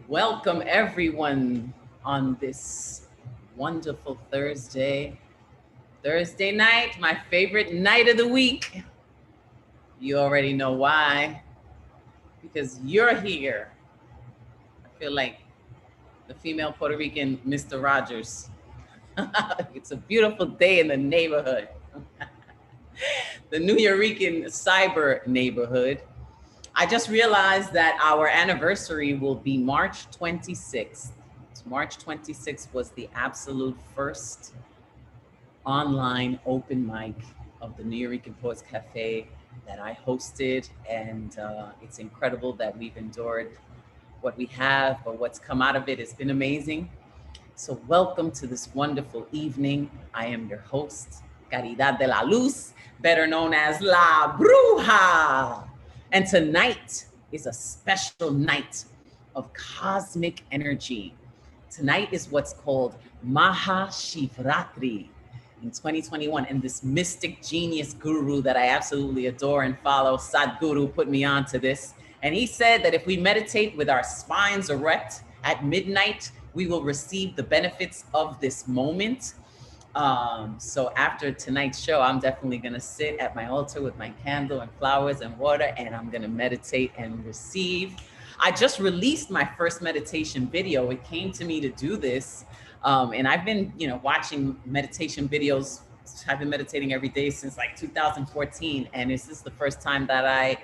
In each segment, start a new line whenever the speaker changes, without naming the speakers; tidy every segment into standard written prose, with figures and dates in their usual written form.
Welcome everyone on this wonderful Thursday night, my favorite night of the week. You already know why, because you're here. I feel like the female Puerto Rican Mr. Rogers. It's a beautiful day in the neighborhood, the New Yorican cyber neighborhood. I just realized that our anniversary will be March 26th. March 26th was the absolute first online open mic of the New Yorican Poets Cafe that I hosted. And it's incredible that we've endured what we have, but what's come out of it has been amazing. So welcome to this wonderful evening. I am your host, Caridad de la Luz, better known as La Bruja. And tonight is a special night of cosmic energy. Tonight is what's called Maha Shivratri in 2021. And this mystic genius guru that I absolutely adore and follow, Sadhguru, put me on to this. And he said that if we meditate with our spines erect at midnight, we will receive the benefits of this moment. So after tonight's show, I'm definitely gonna sit at my altar with my candle and flowers and water, and I'm gonna meditate and receive. I just released my first meditation video. It came to me to do this. And I've been, watching meditation videos. I've been meditating every day since like 2014. And this is the first time that I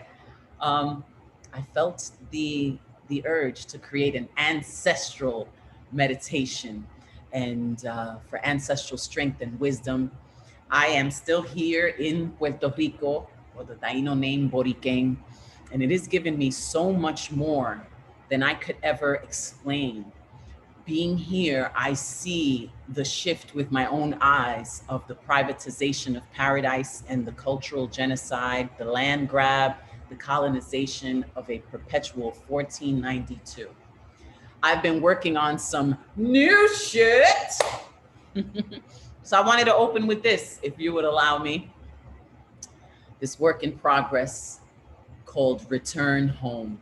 felt the urge to create an ancestral meditation and for ancestral strength and wisdom. I am still here in Puerto Rico, or the Taino name Boriquen, and it has given me so much more than I could ever explain. Being here, I see the shift with my own eyes of the privatization of paradise and the cultural genocide, the land grab, the colonization of a perpetual 1492. I've been working on some new shit. So I wanted to open with this, if you would allow me. This work in progress called Return Home.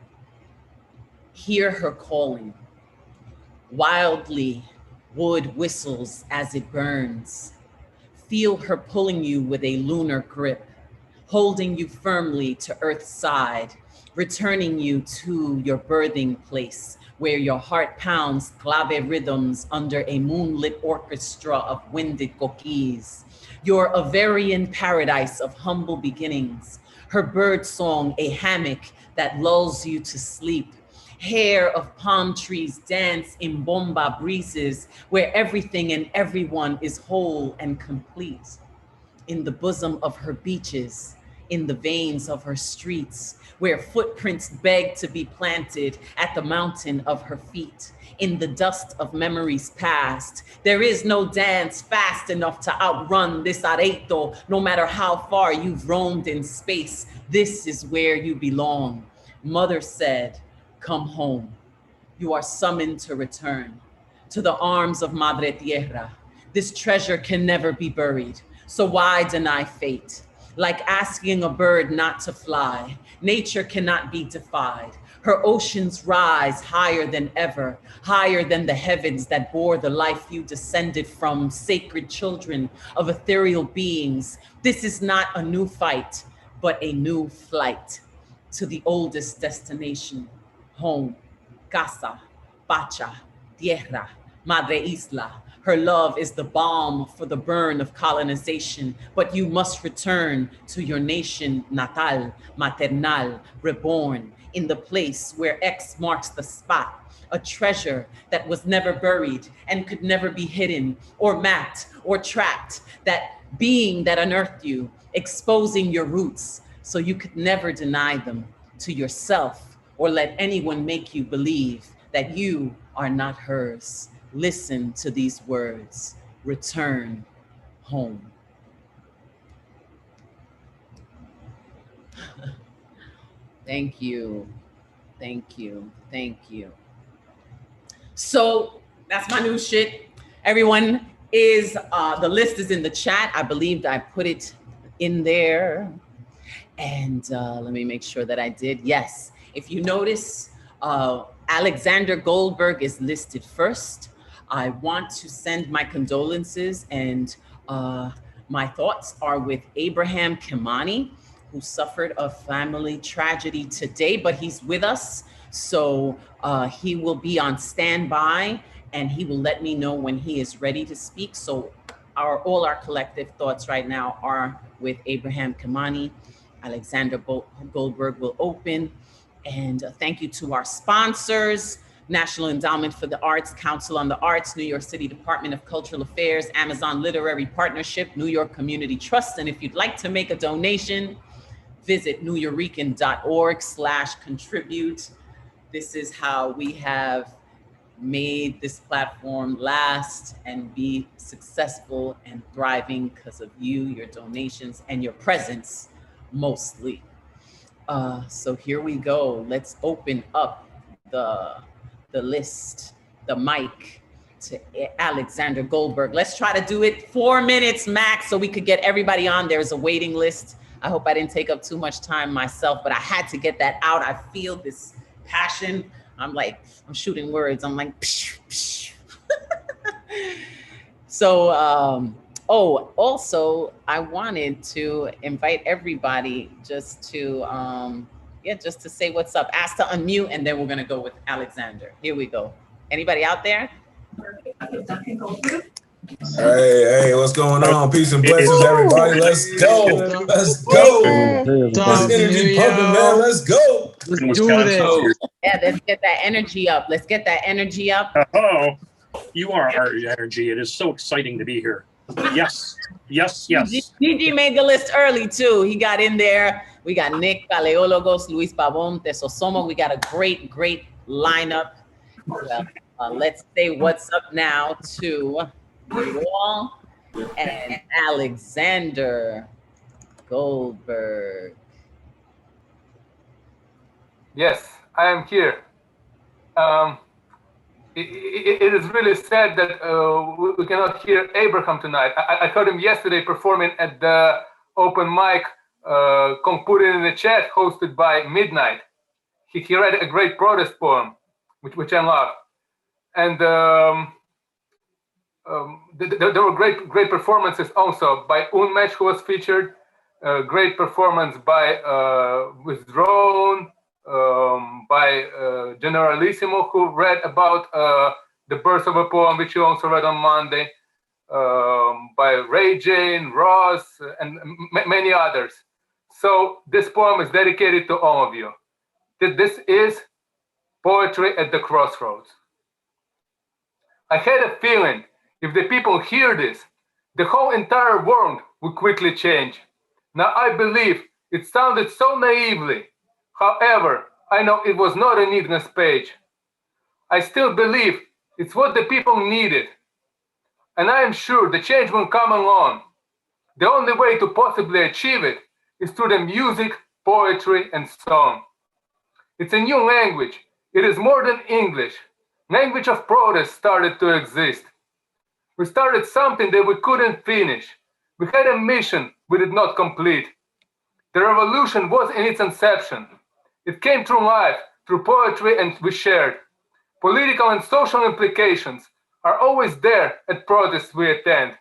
Hear her calling. Wildly, wood whistles as it burns. Feel her pulling you with a lunar grip, holding you firmly to Earth's side, returning you to your birthing place, where your heart pounds clave rhythms under a moonlit orchestra of winded coquilles. Your Avarian paradise of humble beginnings. Her bird song, a hammock that lulls you to sleep. Hair of palm trees dance in bomba breezes, where everything and everyone is whole and complete. In the bosom of her beaches, in the veins of her streets, where footprints beg to be planted at the mountain of her feet. In the dust of memories past, there is no dance fast enough to outrun this areito, no matter how far you've roamed in space. This is where you belong. Mother said, come home. You are summoned to return to the arms of Madre Tierra. This treasure can never be buried, so why deny fate? Like asking a bird not to fly, nature cannot be defied. Her oceans rise higher than ever, higher than the heavens that bore the life you descended from, sacred children of ethereal beings. This is not a new fight, but a new flight to the oldest destination, home, casa, pacha, tierra, madre isla. Her love is the balm for the burn of colonization, but you must return to your nation natal, maternal, reborn, in the place where X marks the spot, a treasure that was never buried and could never be hidden or mapped or tracked, that being that unearthed you, exposing your roots so you could never deny them to yourself or let anyone make you believe that you are not hers. Listen to these words, return home. Thank you, thank you, thank you. So that's my new shit. Everyone is, the list is in the chat. I believed I put it in there. And let me make sure that I did. Yes, if you notice, Alexander Goldberg is listed first. I want to send my condolences and my thoughts are with Abraham Kimani, who suffered a family tragedy today, but he's with us. So he will be on standby and he will let me know when he is ready to speak. So all our collective thoughts right now are with Abraham Kimani. Alexander Goldberg will open. And thank you to our sponsors, National Endowment for the Arts, Council on the Arts, New York City Department of Cultural Affairs, Amazon Literary Partnership, New York Community Trust. And if you'd like to make a donation, visit nuyorican.org/contribute. This is how we have made this platform last and be successful and thriving because of you, your donations, and your presence mostly. So here we go. Let's open up the list, the mic to Alexander Goldberg. Let's try to do it 4 minutes max so we could get everybody on. There's a waiting list. I hope I didn't take up too much time myself, but I had to get that out. I feel this passion. I'm shooting words. I'm like, psh, psh. So, also I wanted to invite everybody just to, just to say what's up. Ask to unmute, and then we're gonna go with Alexander. Here we go. Anybody out there?
Hey, what's going on? Peace and blessings, everybody. Let's go. Let's go. This energy pumping, man. Let's go.
Let's do this.
Yeah, let's get that energy up. Let's get that energy up.
Oh, you are our energy. It is so exciting to be here. Yes, yes, yes.
DG made the list early too. He got in there. We got Nick Paleologos, Luis Pavon, Tesosomo. We got a great lineup. Well, let's say what's up now to Wall and Alexander Goldberg.
Yes, I am here. It is really sad that we cannot hear Abraham tonight. I heard him yesterday performing at the open mic, put it in the chat, hosted by Midnight. He read a great protest poem, which I love. And there were great performances also by Unmesh, who was featured. Great performance by Withdrawn, by Generalissimo, who read about the birth of a poem, which you also read on Monday, by Ray Jane, Ross, and many others. So this poem is dedicated to all of you. This is poetry at the crossroads. I had a feeling if the people hear this, the whole entire world will quickly change. Now I believe it sounded so naively. However, I know it was not a needless page. I still believe it's what the people needed. And I am sure the change will come along. The only way to possibly achieve it is through the music, poetry, and song. It's a new language. It is more than English. Language of protest started to exist. We started something that we couldn't finish. We had a mission we did not complete. The revolution was in its inception. It came through life, through poetry, and we shared. Political and social implications are always there at protests we attend.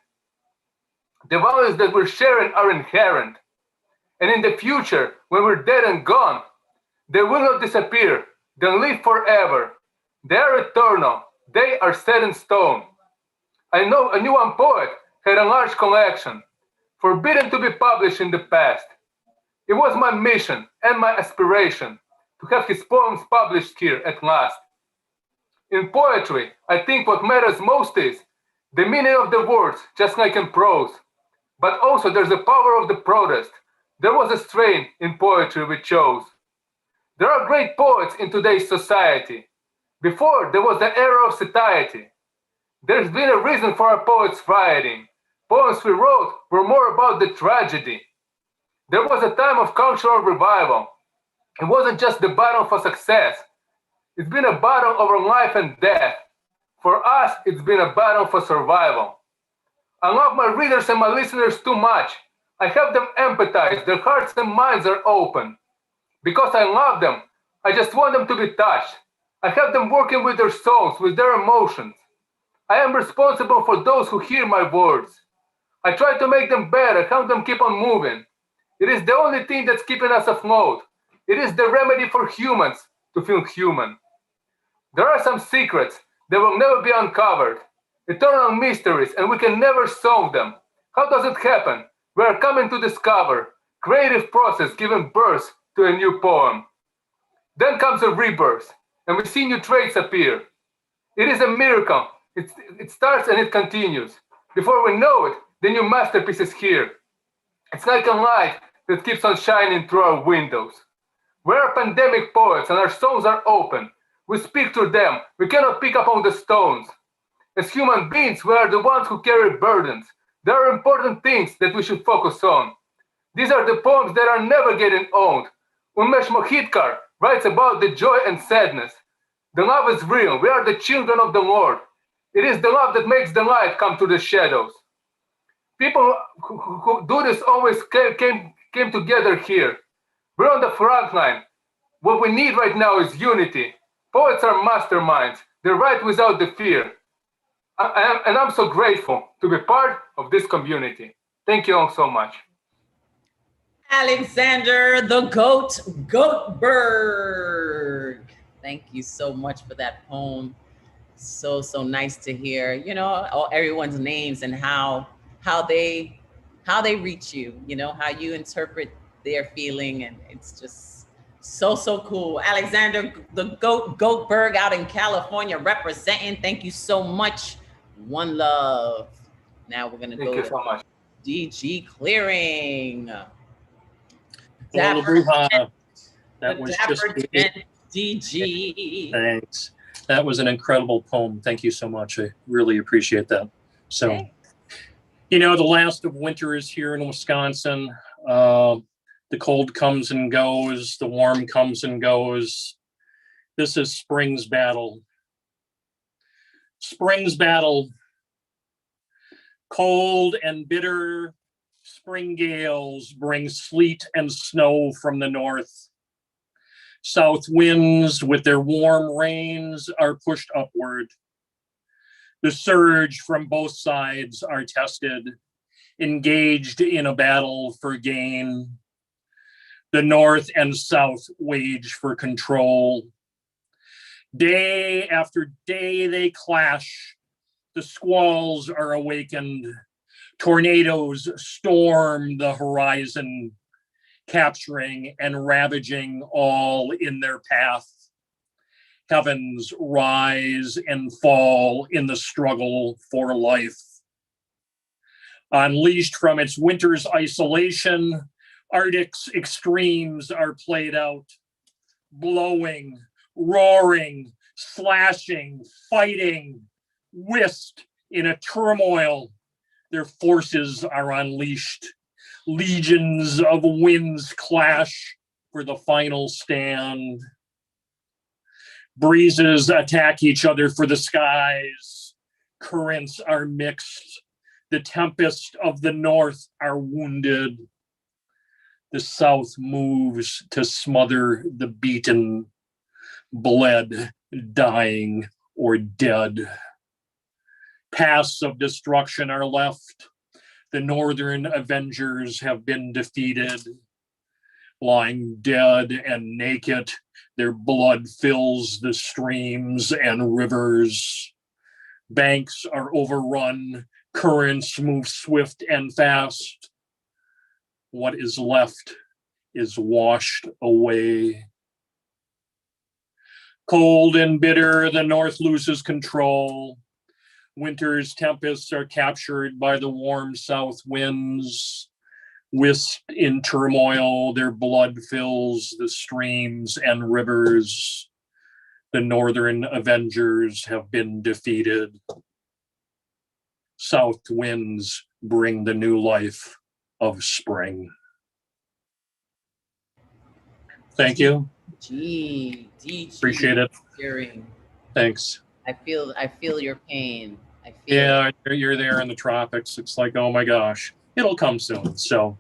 The values that we're sharing are inherent. And in the future, when we're dead and gone, they will not disappear. They'll live forever. They are eternal. They are set in stone. I know a new one poet had a large collection, forbidden to be published in the past. It was my mission and my aspiration to have his poems published here at last. In poetry, I think what matters most is the meaning of the words, just like in prose. But also there's the power of the protest. There was a strain in poetry we chose. There are great poets in today's society. Before, there was the era of satiety. There's been a reason for our poets writing. Poems we wrote were more about the tragedy. There was a time of cultural revival. It wasn't just the battle for success. It's been a battle over life and death. For us, it's been a battle for survival. I love my readers and my listeners too much. I have them empathize. Their hearts and minds are open. Because I love them, I just want them to be touched. I have them working with their souls, with their emotions. I am responsible for those who hear my words. I try to make them better, help them keep on moving. It is the only thing that's keeping us afloat. It is the remedy for humans to feel human. There are some secrets that will never be uncovered, eternal mysteries, and we can never solve them. How does it happen? We are coming to discover. Creative process giving birth to a new poem. Then comes a rebirth, and we see new traits appear. It is a miracle. It starts and it continues. Before we know it, the new masterpiece is here. It's like a light that keeps on shining through our windows. We are pandemic poets and our souls are open. We speak through them. We cannot pick up on the stones. As human beings, we are the ones who carry burdens. There are important things that we should focus on. These are the poems that are never getting old. Unmesh Mohitkar writes about the joy and sadness. The love is real. We are the children of the Lord. It is the love that makes the light come to the shadows. People who do this always came together here. We're on the front line. What we need right now is unity. Poets are masterminds. They write without the fear. And I'm so grateful to be part of this community. Thank you all so much.
Alexander the Goat Goatberg. Thank you so much for that poem. So nice to hear, you know, everyone's names and how they reach you, you know, how you interpret their feeling, and it's just so cool. Alexander the Goatberg out in California representing. Thank you so much. One love. Now we're gonna go
so much.
DG Clearing.
That was just
DG.
Thanks. That was an incredible poem. Thank you so much. I really appreciate that. So, you know, the last of winter is here in Wisconsin. The cold comes and goes. The warm comes and goes. This is spring's battle. Spring's battle. Cold and bitter spring gales bring sleet and snow from the north. South winds with their warm rains are pushed upward. The surge from both sides are tested, engaged in a battle for gain. The north and south wage for control. Day after day they clash. The squalls are awakened. Tornadoes storm the horizon, capturing and ravaging all in their path. Heavens rise and fall in the struggle for life. Unleashed from its winter's isolation, Arctic's extremes are played out, blowing, roaring, slashing, fighting, whisked in a turmoil. Their forces are unleashed. Legions of winds clash for the final stand. Breezes attack each other for the skies. Currents are mixed. The tempests of the north are wounded. The south moves to smother the beaten, bled, dying, or dead. Paths of destruction are left. The northern avengers have been defeated. Lying dead and naked, their blood fills the streams and rivers. Banks are overrun, currents move swift and fast. What is left is washed away. Cold and bitter, the north loses control. Winter's tempests are captured by the warm south winds. Whisked in turmoil, their blood fills the streams and rivers. The northern avengers have been defeated. South winds bring the new life of spring. Thank you. Appreciate it.
Hearing.
Thanks.
I feel your pain.
You're there in the tropics. It's like, oh my gosh, it'll come soon. So,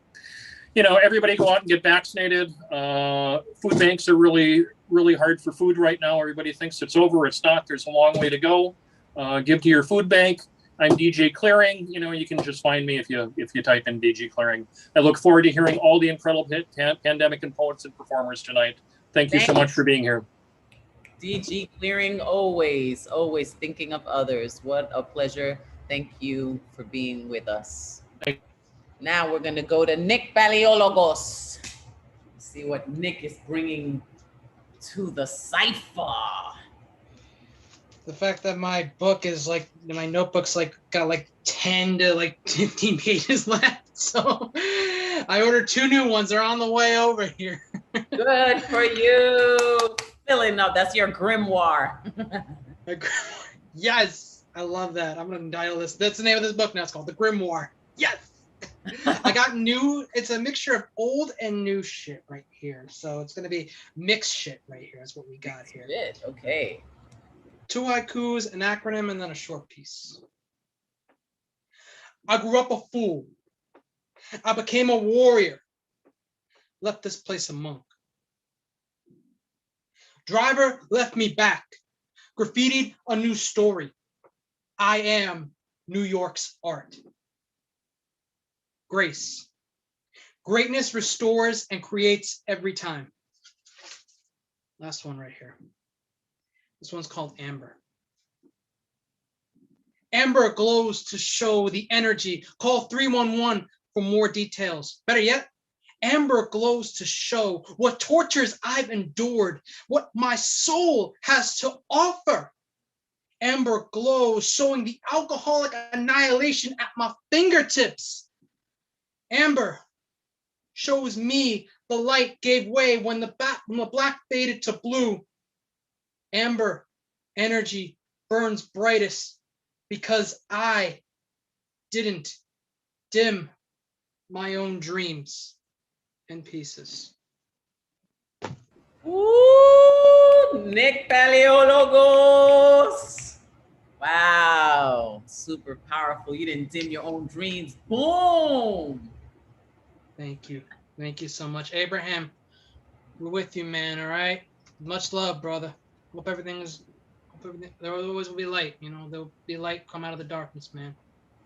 you know, everybody go out and get vaccinated. Food banks are really really hard for food right now. Everybody thinks it's over. It's not. There's a long way to go. Give to your food bank. I'm DJ Clearing. You know, you can just find me if you type in DJ Clearing. I look forward to hearing all the incredible pandemic and poets and performers tonight. Thank you so much for being here.
DG Clearing, always thinking of others. What a pleasure. Thank you for being with us. Now we're going to go to Nick Paleologos. See what Nick is bringing to the cipher.
The fact that my book is like, my notebook's like got like 10 to like 15 pages left. So I ordered 2 new ones. They're on the way over here.
Good for you. Filling up. That's your grimoire.
Yes. I love that. I'm going to dial this. That's the name of this book now. It's called The Grimoire. Yes. I got new. It's a mixture of old and new shit right here. So it's going to be mixed shit right here. That's what we got here.
Shit. Okay.
2 haikus, an acronym, and then a short piece. I grew up a fool. I became a warrior. Left this place a monk. Driver left me back. Graffitied a new story. I am New York's art. Grace. Greatness restores and creates every time. Last one right here. This one's called Amber. Amber glows to show the energy. Call 311 for more details. Better yet, Amber glows to show what tortures I've endured, what my soul has to offer. Amber glows, showing the alcoholic annihilation at my fingertips. Amber shows me the light gave way when the black faded to blue. Amber energy burns brightest because I didn't dim my own dreams and pieces.
Ooh, Nick Paleologos. Wow, super powerful. You didn't dim your own dreams. Boom.
Thank you. Thank you so much. Abraham, we're with you, man, all right? Much love, brother. Hope everything, there always will be light, you know, there'll be light come out of the darkness, man.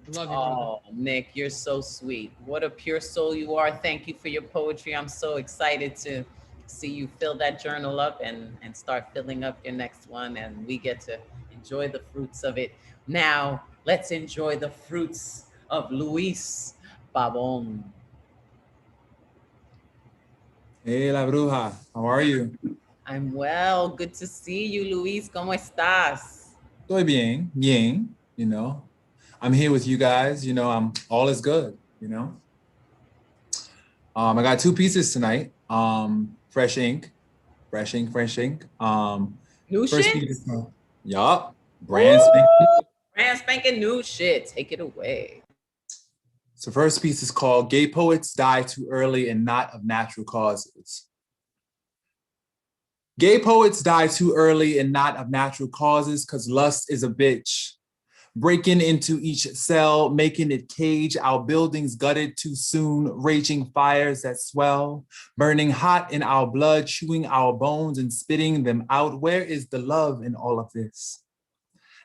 I love you, brother.
Oh, Nick, you're so sweet. What a pure soul you are. Thank you for your poetry. I'm so excited to see you fill that journal up and start filling up your next one, and we get to enjoy the fruits of it. Now, let's enjoy the fruits of Luis Pabon.
Hey, La Bruja, how are you?
I'm well. Good to see you, Luis. ¿Cómo estás?
Estoy bien, you know. I'm here with you guys, you know, all is good, you know. I got 2 pieces tonight. Fresh ink.
New
First
shit?
piece, yup, brand spanking.
Brand spanking new shit. Take it away.
So first piece is called Gay Poets Die Too Early and Not of Natural Causes. Gay poets die too early and not of natural causes because lust is a bitch. Breaking into each cell, making it cage, our buildings gutted too soon, raging fires that swell, burning hot in our blood, chewing our bones and spitting them out. Where is the love in all of this?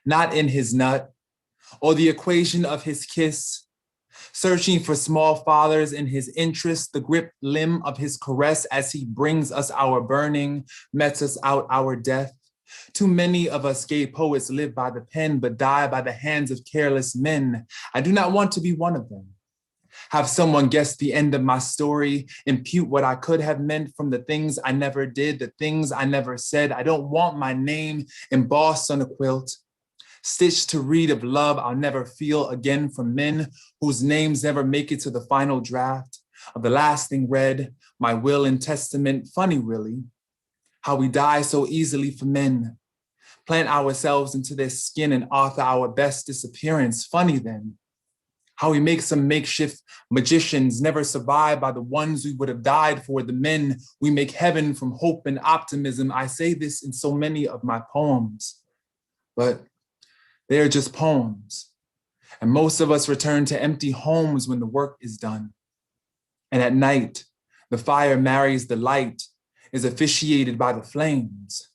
Not in his nut or the equation of his kiss. Searching for small fathers in his interest, the grip limb of his caress as he brings us our burning, mets us out our death. Too many of us gay poets live by the pen, but die by the hands of careless men. I do not want to be one of them. Have someone guess the end of my story, impute what I could have meant from the things I never did, the things I never said. I don't want my name embossed on a quilt, stitched to read of love I'll never feel again from men whose names never make it to the final draft of the last thing read, my will and testament. Funny, really, how we die so easily for men. Plant ourselves into their skin and author our best disappearance. Funny then, how we make some makeshift magicians never survive by the ones we would have died for, the men we make heaven from hope and optimism. I say this in so many of my poems, but they are just poems. And most of us return to empty homes when the work is done. And at night, the fire marries the light. is officiated by the flames,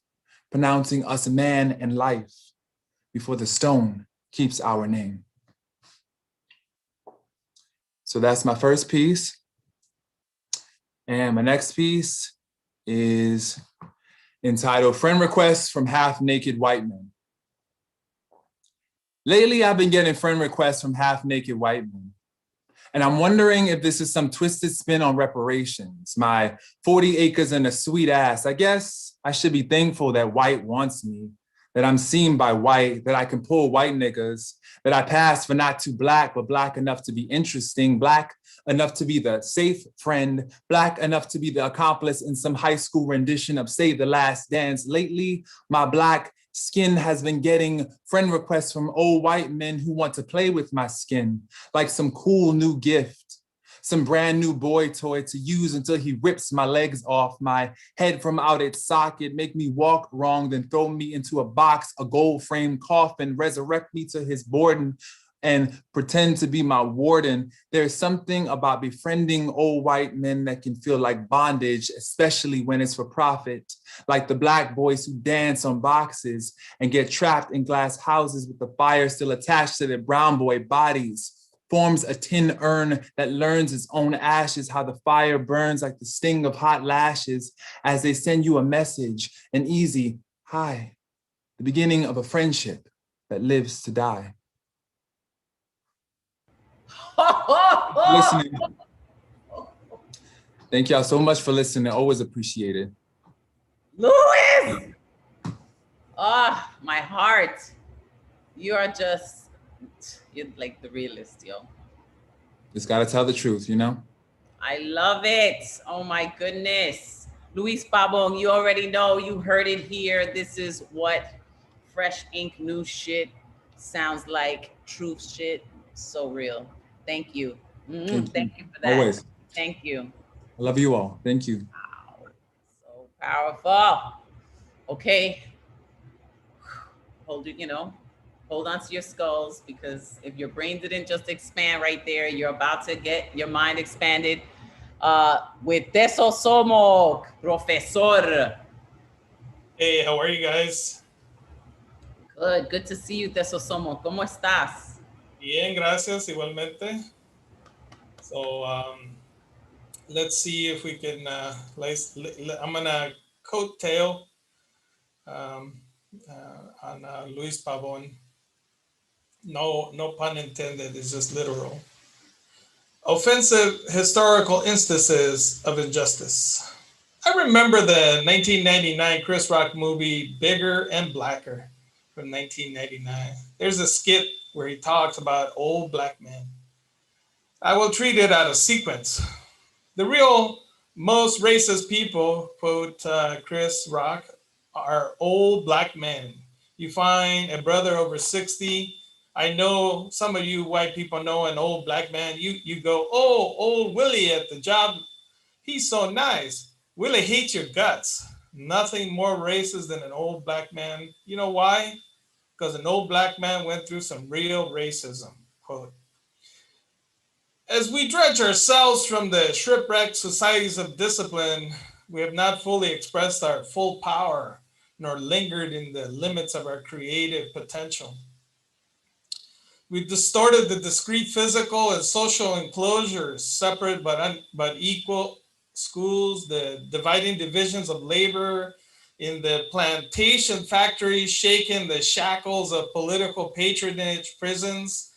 pronouncing us man and life before the stone keeps our name. So that's my first piece. And my next piece is entitled Friend Requests from Half Naked White Men. Lately, I've been getting friend requests from half naked white men. And I'm wondering if this is some twisted spin on reparations. My 40 acres and a sweet ass. I guess I should be thankful that white wants me, that I'm seen by white, that I can pull white niggas, that I pass for not too black, but black enough to be interesting, black enough to be the safe friend, black enough to be the accomplice in some high school rendition of Save the Last Dance. Lately, my black skin has been getting friend requests from old white men who want to play with my skin, like some cool new gift, some brand new boy toy to use until he rips my legs off, my head from out its socket, make me walk wrong, then throw me into a box, a gold-framed coffin, resurrect me to his boredom, and pretend to be my warden. There's something about befriending old white men that can feel like bondage, especially when it's for profit, like the black boys who dance on boxes and get trapped in glass houses with the fire still attached to their brown boy bodies, forms a tin urn that learns its own ashes, how the fire burns like the sting of hot lashes as they send you a message, an easy hi, the beginning of a friendship that lives to die. Listening. Thank y'all so much for listening. Always appreciate it.
Louis! Oh, my heart. You are just, you're like the realist, yo.
Just gotta tell the truth, you know?
I love it. Oh my goodness. Luis Pabong, you already know, you heard it here. This is what fresh ink new shit sounds like. Truth shit. So real. Thank you. Thank you for that.
Always.
Thank you.
I love you all. Thank you.
Wow. So powerful. Okay. Hold it, hold on to your skulls, because if your brain didn't just expand right there, you're about to get your mind expanded with Teso Somo, Profesor.
Hey, how are you guys?
Good to see you, Teso Somo. ¿Cómo estás?
Bien, gracias, igualmente. So let's see if we can, I'm gonna coattail on Luis Pabon. No pun intended, it's just literal. Offensive historical instances of injustice. I remember the 1999 Chris Rock movie Bigger and Blacker from 1999. There's a skit where he talks about old black men. I will treat it out of sequence. The real most racist people, quote Chris Rock, are old black men. You find a brother over 60. I know some of you white people know an old black man. You go, oh, old Willie at the job. He's so nice. Willie hates your guts. Nothing more racist than an old black man. You know why? Because an old black man went through some real racism, quote. As we dredge ourselves from the shipwrecked societies of discipline, we have not fully expressed our full power, nor lingered in the limits of our creative potential. We've distorted the discrete physical and social enclosures, separate but equal schools, the dividing divisions of labor in the plantation factories, shaken the shackles of political patronage prisons,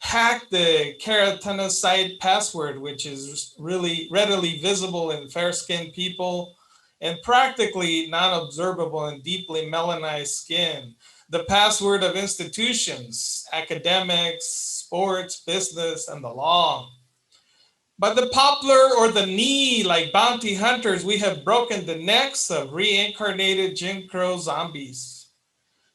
hacked the keratinocyte password, which is really readily visible in fair-skinned people and practically non-observable in deeply melanized skin. The password of institutions, academics, sports, business, and the law. By the poplar or the knee, like bounty hunters, we have broken the necks of reincarnated Jim Crow zombies.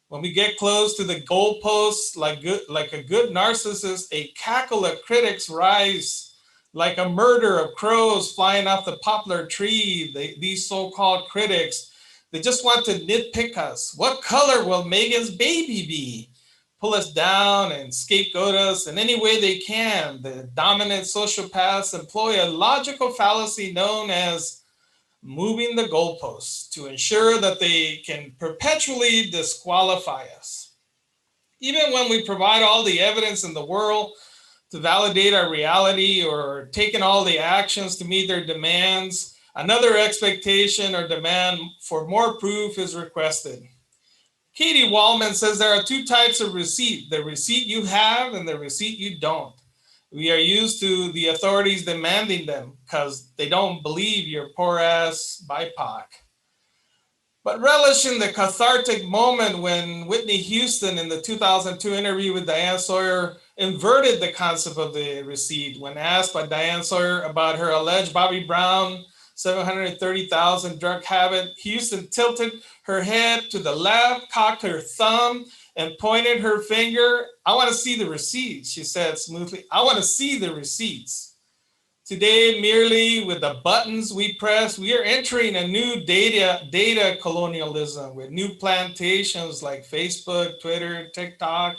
When we get close to the goalposts, like a good narcissist, a cackle of critics rise like a murder of crows flying off the poplar tree. These so-called critics, they just want to nitpick us. What color will Megan's baby be? Pull us down and scapegoat us in any way they can. The dominant sociopaths employ a logical fallacy known as moving the goalposts to ensure that they can perpetually disqualify us. Even when we provide all the evidence in the world to validate our reality or taking all the actions to meet their demands, another expectation or demand for more proof is requested. Katie Wallman says there are two types of receipt, the receipt you have and the receipt you don't. We are used to the authorities demanding them because they don't believe you're poor ass BIPOC. But relish in the cathartic moment when Whitney Houston in the 2002 interview with Diane Sawyer inverted the concept of the receipt. When asked by Diane Sawyer about her alleged Bobby Brown 730,000 drug habit, Houston tilted her head to the left, cocked her thumb, and pointed her finger. I want to see the receipts, she said smoothly. I want to see the receipts. Today, merely with the buttons we press, we are entering a new data colonialism with new plantations like Facebook, Twitter, TikTok,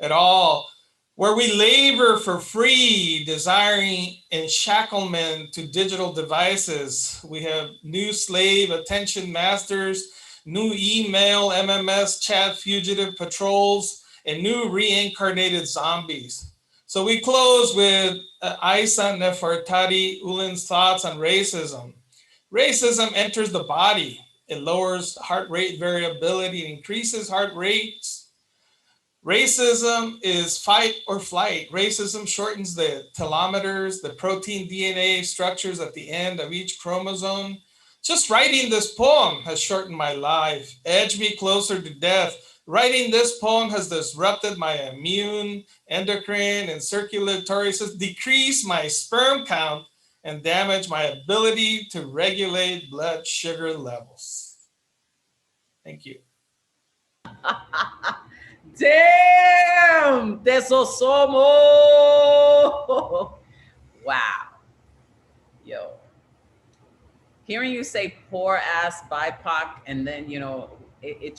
et al., where we labor for free, desiring enshacklement to digital devices. We have new slave attention masters, new email, MMS, chat fugitive patrols, and new reincarnated zombies. So we close with Isa Nefertari Ulin's thoughts on racism. Racism enters the body. It lowers heart rate variability, increases heart rates. Racism is fight or flight. Racism shortens the telomeres, the protein DNA structures at the end of each chromosome. Just writing this poem has shortened my life, edged me closer to death. Writing this poem has disrupted my immune, endocrine, and circulatory system, decreased my sperm count, and damaged my ability to regulate blood sugar levels. Thank you.
Damn, eso somos. Wow. Yo. Hearing you say poor ass BIPOC, and then, you know, it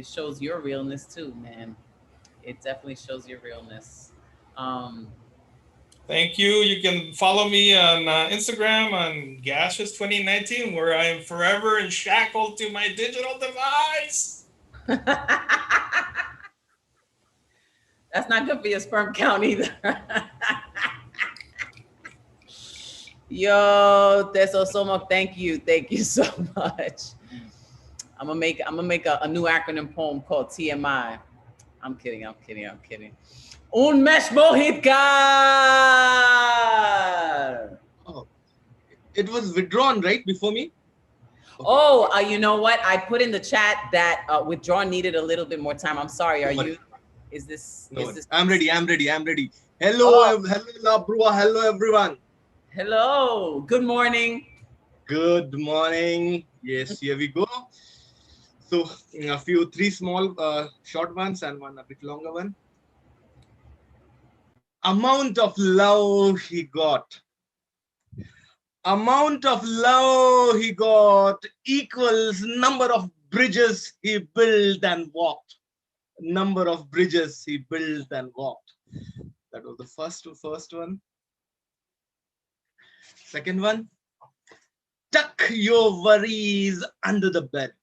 shows your realness too, man. It definitely shows your realness.
Thank you. You can follow me on Instagram on Gashes 2019, where I am forever enshackled to my digital device.
That's not good for your sperm count either. Yo, Teso Somo, thank you so much. I'm gonna make a new acronym poem called TMI. I'm kidding. Un mes mojicar.
Oh, it was withdrawn right before me.
Oh, you know what? I put in the chat that withdrawn needed a little bit more time. I'm sorry. Are you? Is this?
No, is this? I'm ready. Hello, hello, Labrua. Hello, everyone.
Hello. Good morning.
Good morning. Yes, here we go. So, three small, short ones and one a bit longer one. Amount of love he got. Amount of love he got equals number of bridges he built and walked. Number of bridges he built and walked. That was the first one. Second one, tuck your worries under the bed.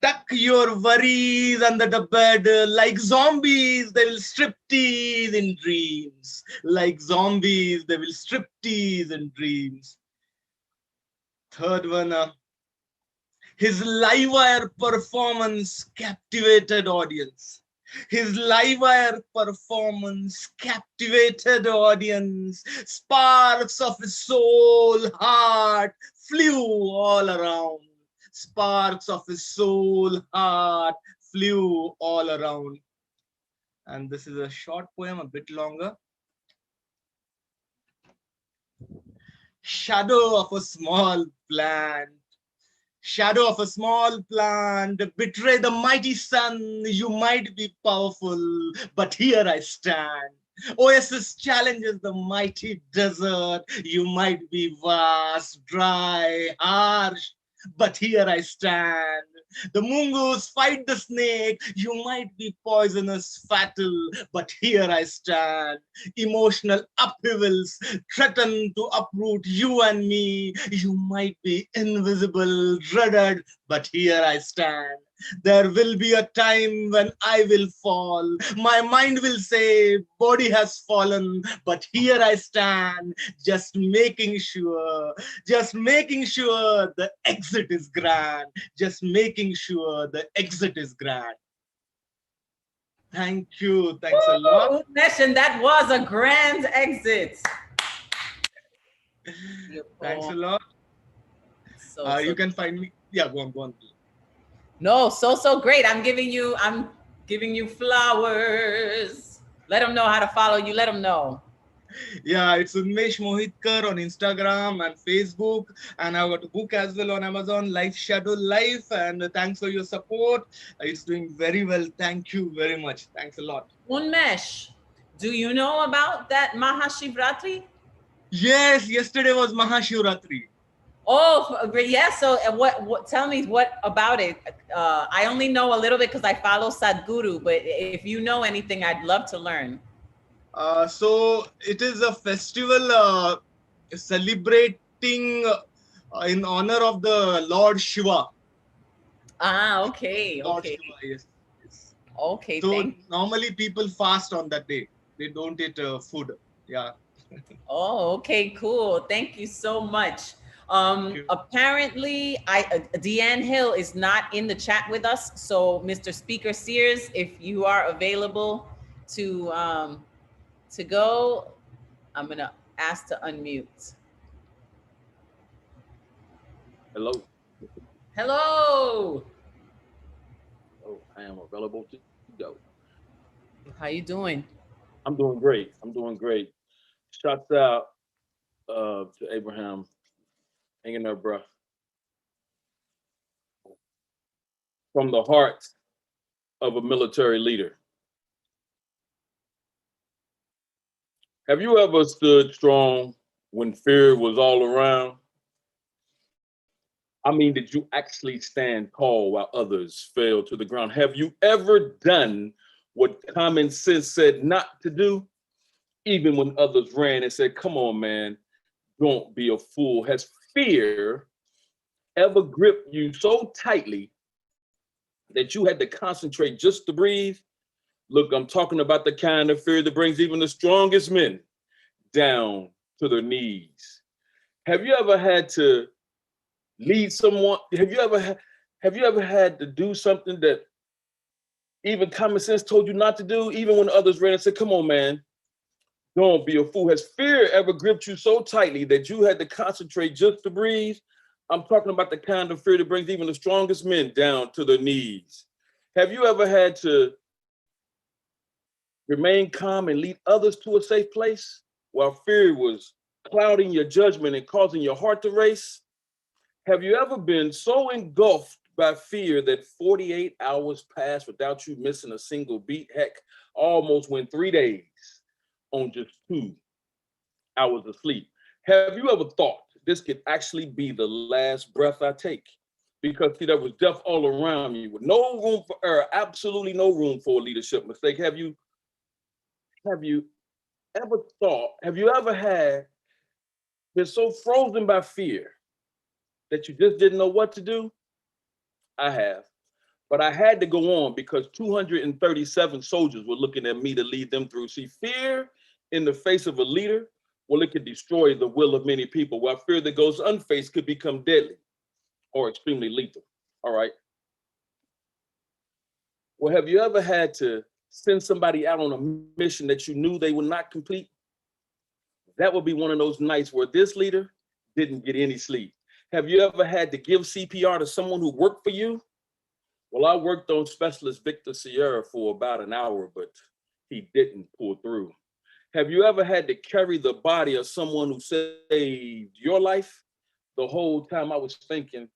Tuck your worries under the bed. Like zombies, they will strip tease in dreams. Like zombies, they will strip tease in dreams. Third one, his live wire performance captivated audience. His live wire performance captivated audience. Sparks of his soul, heart flew all around. Sparks of his soul, heart flew all around. And this is a short poem, a bit longer. Shadow of a small plant. Shadow of a small plant, betray the mighty sun. You might be powerful, but here I stand. Oasis challenges the mighty desert. You might be vast, dry, harsh, but here I stand. The mongoose fight the snake. You might be poisonous, fatal, but here I stand. Emotional upheavals threaten to uproot you and me. You might be invisible, dreaded, but here I stand. There will be a time when I will fall. My mind will say, body has fallen, but here I stand, just making sure the exit is grand. Just making sure the exit is grand. Thank you. Thanks a lot.
Session, that was a grand exit.
Thanks a lot.
So,
You can find me. Yeah, go on.
No, so great. I'm giving you flowers. Let them know how to follow you. Let them know.
Yeah, it's Unmesh Mohitkar on Instagram and Facebook, and I've got a book as well on Amazon, Life Shadow Life. And thanks for your support. It's doing very well. Thank you very much. Thanks a lot.
Unmesh, do you know about that Mahashivratri?
Yes, yesterday was Mahashivratri.
Oh, great. Yeah. So what, tell me what about it? I only know a little bit because I follow Sadhguru, but if you know anything, I'd love to learn.
So it is a festival celebrating in honor of the Lord Shiva.
Okay.
Lord
Okay.
Shiva, yes.
Okay.
So normally people fast on that day. They don't eat food. Yeah.
Oh, okay, cool. Thank you so much. Apparently, Deanne Hill is not in the chat with us. So, Mr. Speaker Sears, if you are available to go, I'm gonna ask to unmute.
Hello.
Hello.
Oh, I am available to go.
How you doing?
I'm doing great. Shouts out to Abraham. Hanging there, bro. From the heart of a military leader. Have you ever stood strong when fear was all around? I mean, did you actually stand tall while others fell to the ground? Have you ever done what common sense said not to do? Even when others ran and said, come on, man, don't be a fool. Has fear ever gripped you so tightly that you had to concentrate just to breathe? Look, I'm talking about the kind of fear that brings even the strongest men down to their knees. Have you ever had to lead someone? Have you ever had to do something that even common sense told you not to do, even when others ran and said, come on, man, don't be a fool? Has fear ever gripped you so tightly that you had to concentrate just to breathe? I'm talking about the kind of fear that brings even the strongest men down to their knees. Have you ever had to remain calm and lead others to a safe place while fear was clouding your judgment and causing your heart to race? Have you ever been so engulfed by fear that 48 hours passed without you missing a single beat? Heck, almost went 3 days on just 2 hours of sleep. Have you ever thought this could actually be the last breath I take? Because see, there was death all around you with no room for error, absolutely no room for a leadership mistake. Have you ever thought, have you ever been so frozen by fear that you just didn't know what to do? I have. But I had to go on because 237 soldiers were looking at me to lead them through. See, fear in the face of a leader, well, it could destroy the will of many people, while fear that goes unfaced could become deadly or extremely lethal. All right. Well, have you ever had to send somebody out on a mission that you knew they would not complete? That would be one of those nights where this leader didn't get any sleep. Have you ever had to give CPR to someone who worked for you? Well, I worked on Specialist Victor Sierra for about an hour, but he didn't pull through. Have you ever had to carry the body of someone who saved your life? The whole time I was thinking,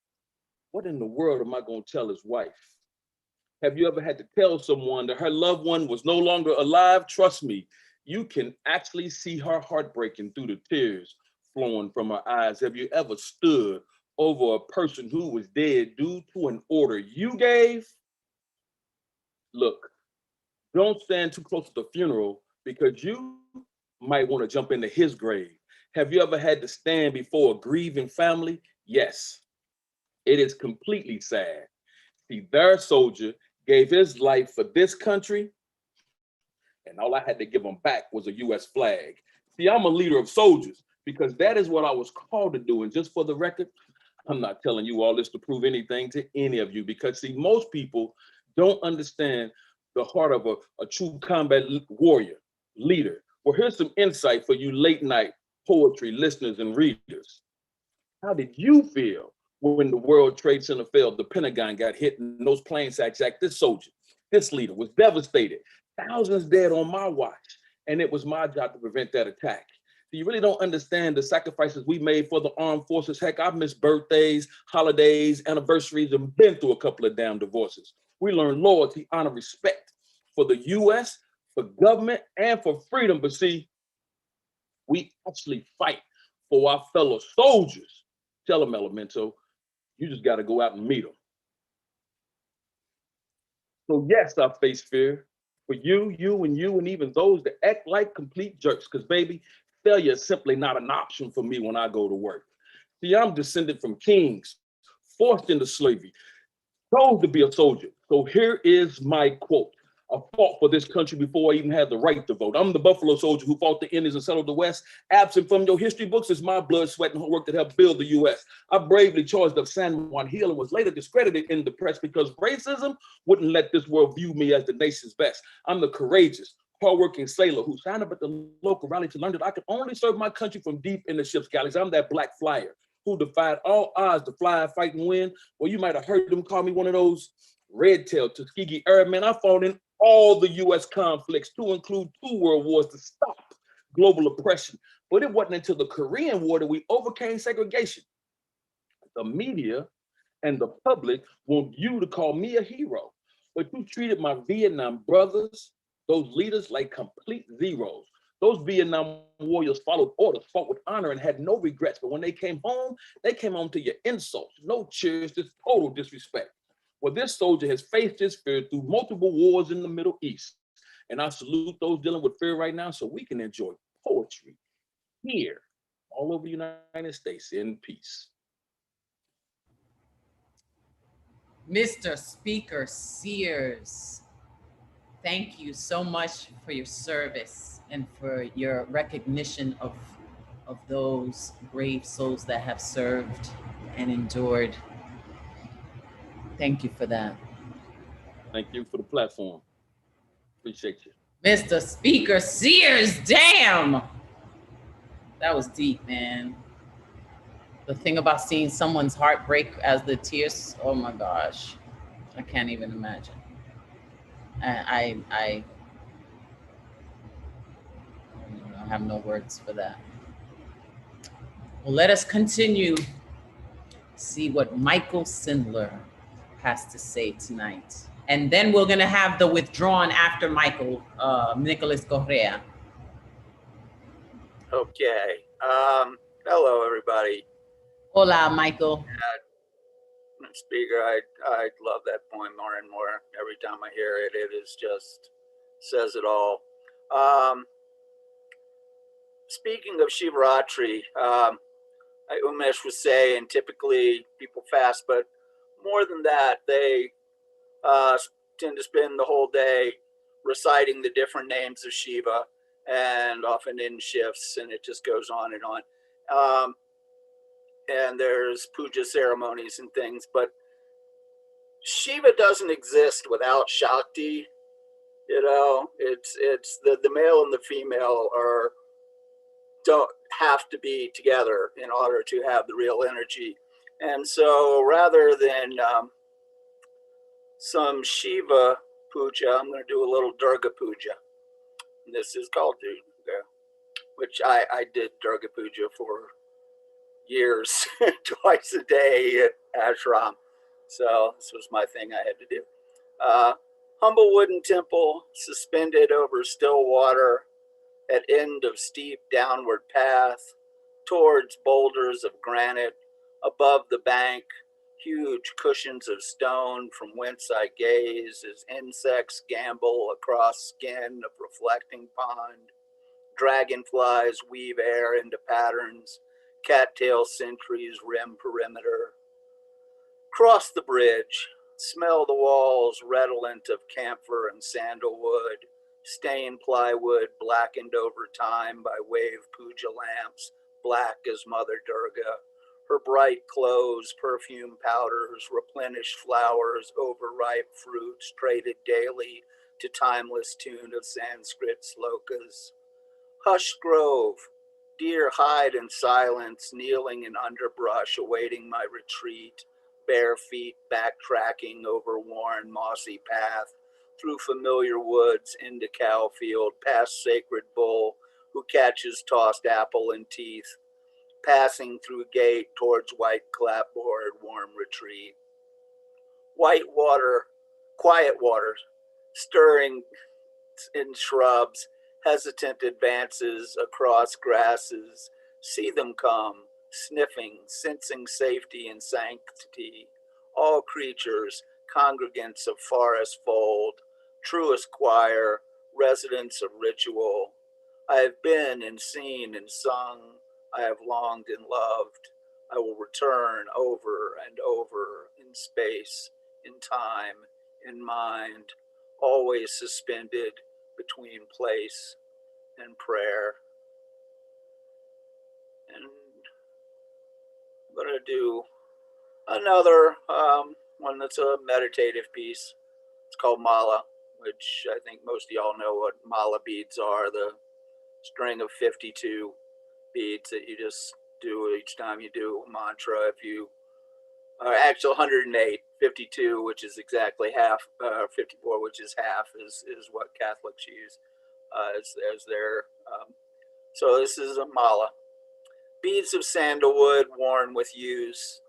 what in the world am I going to tell his wife? Have you ever had to tell someone that her loved one was no longer alive? Trust me, you can actually see her heart breaking through the tears flowing from her eyes. Have you ever stood over a person who was dead due to an order you gave, look, don't stand too close to the funeral because you might want to jump into his grave. Have you ever had to stand before a grieving family? Yes, it is completely sad. See, their soldier gave his life for this country, and all I had to give him back was a US flag. See, I'm a leader of soldiers because that is what I was called to do. And just for the record, I'm not telling you all this to prove anything to any of you because, see, most people don't understand the heart of a true combat warrior, leader. Well, here's some insight for you late night poetry listeners and readers. How did you feel when the World Trade Center fell, the Pentagon got hit, and those planes hijacked this soldier? This leader was devastated. Thousands dead on my watch, and it was my job to prevent that attack. So you really don't understand the sacrifices we made for the armed forces. Heck, I've missed birthdays, holidays, anniversaries, and been through a couple of damn divorces. We learned loyalty, honor, respect for the US, for government, and for freedom. But see, we actually fight for our fellow soldiers. Tell them, Elemento, you just got to go out and meet them. So yes, I face fear for you, and even those that act like complete jerks. Because baby, failure is simply not an option for me when I go to work. See, I'm descended from kings, forced into slavery, chose to be a soldier. So here is my quote. I fought for this country before I even had the right to vote. I'm the Buffalo Soldier who fought the Indians and settled the West. Absent from your history books is my blood, sweat, and work that helped build the U.S. I bravely charged up San Juan Hill and was later discredited in the press because racism wouldn't let this world view me as the nation's best. I'm the courageous, hardworking sailor who signed up at the local rally to learn that I could only serve my country from deep in the ship's galleys. I'm that black flyer who defied all odds to fly, fight, and win. Well, you might have heard them call me one of those red-tailed Tuskegee Airmen. I fought in all the U.S. conflicts, to include 2 world wars, to stop global oppression. But it wasn't until the Korean War that we overcame segregation. The media and the public want you to call me a hero, but you treated my Vietnam brothers, those leaders, like complete zeros. Those Vietnam warriors followed orders, fought with honor, and had no regrets. But when they came home to your insults, no cheers, just total disrespect. Well, this soldier has faced his fear through multiple wars in the Middle East. And I salute those dealing with fear right now so we can enjoy poetry here all over the United States in peace.
Mr. Speaker Sears, thank you so much for your service and for your recognition of those brave souls that have served and endured. Thank you for that.
Thank you for the platform. Appreciate you.
Mr. Speaker Sears, damn! That was deep, man. The thing about seeing someone's heart break as the tears, oh my gosh. I can't even imagine. I have no words for that. Well, let us continue. See what Michael Sindler has to say tonight. And then we're gonna have the withdrawn after Michael, Nicholas Correa.
Okay. Hello, everybody.
Hola, Michael.
Speaker, I love that poem more and more. Every time I hear it, it is just says it all. Speaking of Shivaratri, Umesh was saying typically people fast, but more than that, they tend to spend the whole day reciting the different names of Shiva, and often in shifts, and it just goes on and on. And there's puja ceremonies and things, but Shiva doesn't exist without Shakti. You know, it's the male and the female don't have to be together in order to have the real energy. And so rather than some Shiva puja, I'm going to do a little Durga puja. And this is called Durga, which I did Durga puja for years, twice a day at ashram. So this was my thing I had to do. Humble wooden temple suspended over still water at end of steep downward path towards boulders of granite Above the bank, huge cushions of stone from whence I gaze as insects gambol across skin of reflecting pond. Dragonflies weave air into patterns, cattail sentries rim perimeter. Cross the bridge, smell the walls redolent of camphor and sandalwood, stained plywood blackened over time by wave puja lamps, black as Mother Durga. Her bright clothes, perfume powders, replenished flowers, overripe fruits traded daily to timeless tune of Sanskrit slokas. Hushed grove, deer hide in silence, kneeling in underbrush, awaiting my retreat, bare feet backtracking over worn, mossy path, through familiar woods into cow field, past sacred bull who catches tossed apple in teeth, passing through gate towards white clapboard, warm retreat. White water, quiet water, stirring in shrubs, hesitant advances across grasses, see them come, sniffing, sensing safety and sanctity. All creatures, congregants of forest fold, truest choir, residents of ritual. I have been and seen and sung, I have longed and loved. I will return over and over in space, in time, in mind, always suspended between place and prayer. And I'm going to do another one that's a meditative piece. It's called Mala, which I think most of y'all know what Mala beads are, the string of 52 beads that you just do each time you do a mantra. If you actual 108, 52, which is exactly half, 54, which is half, is what Catholics use as their. So this is a mala. Beads of sandalwood worn with use,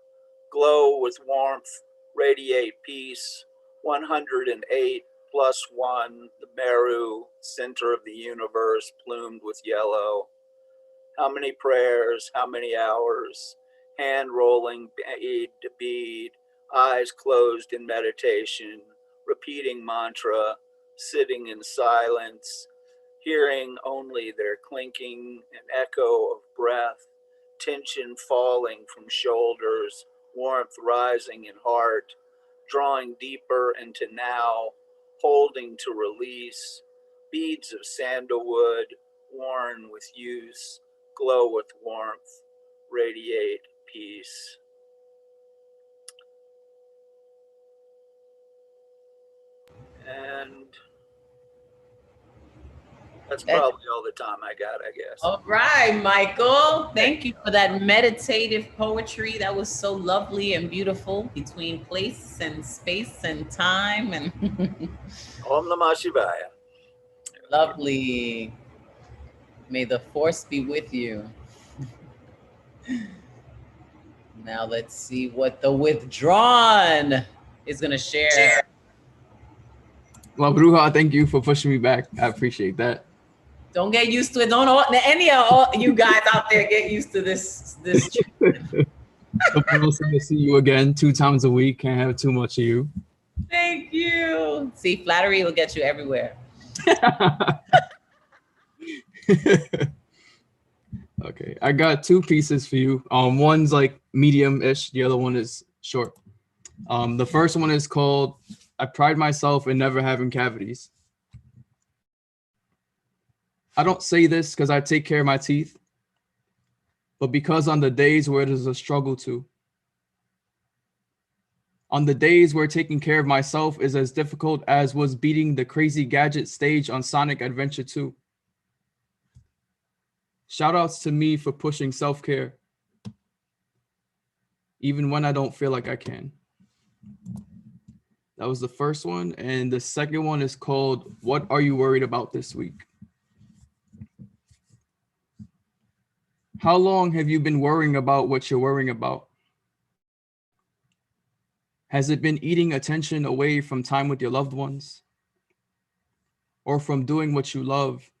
glow with warmth, radiate peace. 108 plus one, the Meru, center of the universe, plumed with yellow. How many prayers, how many hours, hand rolling bead to bead, eyes closed in meditation, repeating mantra, sitting in silence, hearing only their clinking and echo of breath, tension falling from shoulders, warmth rising in heart, drawing deeper into now, holding to release, beads of sandalwood worn with use, glow with warmth, radiate peace. And that's probably all the time I got, I guess.
All right, Michael. Thank you for that meditative poetry. That was so lovely and beautiful, between place and space and time. And
Om Namah Shivaya.
Lovely. May the force be with you. Now let's see what the withdrawn is going to share.
Well, Bruja, thank you for pushing me back. I appreciate that.
Don't get used to it. Don't any of all you guys out there get used to this.
Also to see you again 2 times a week. Can't have too much of you.
Thank you. See, flattery will get you everywhere.
Okay, I got 2 pieces for you. One's like medium-ish. The other one is short. The first one is called "I Pride Myself in Never Having Cavities." I don't say this because I take care of my teeth, but because on the days where it is a struggle to. On the days where taking care of myself is as difficult as was beating the crazy gadget stage on Sonic Adventure 2. Shout outs to me for pushing self-care, even when I don't feel like I can. That was the first one. And the second one is called, "What Are You Worried About This Week?" How long have you been worrying about what you're worrying about? Has it been eating attention away from time with your loved ones? Or from doing what you love?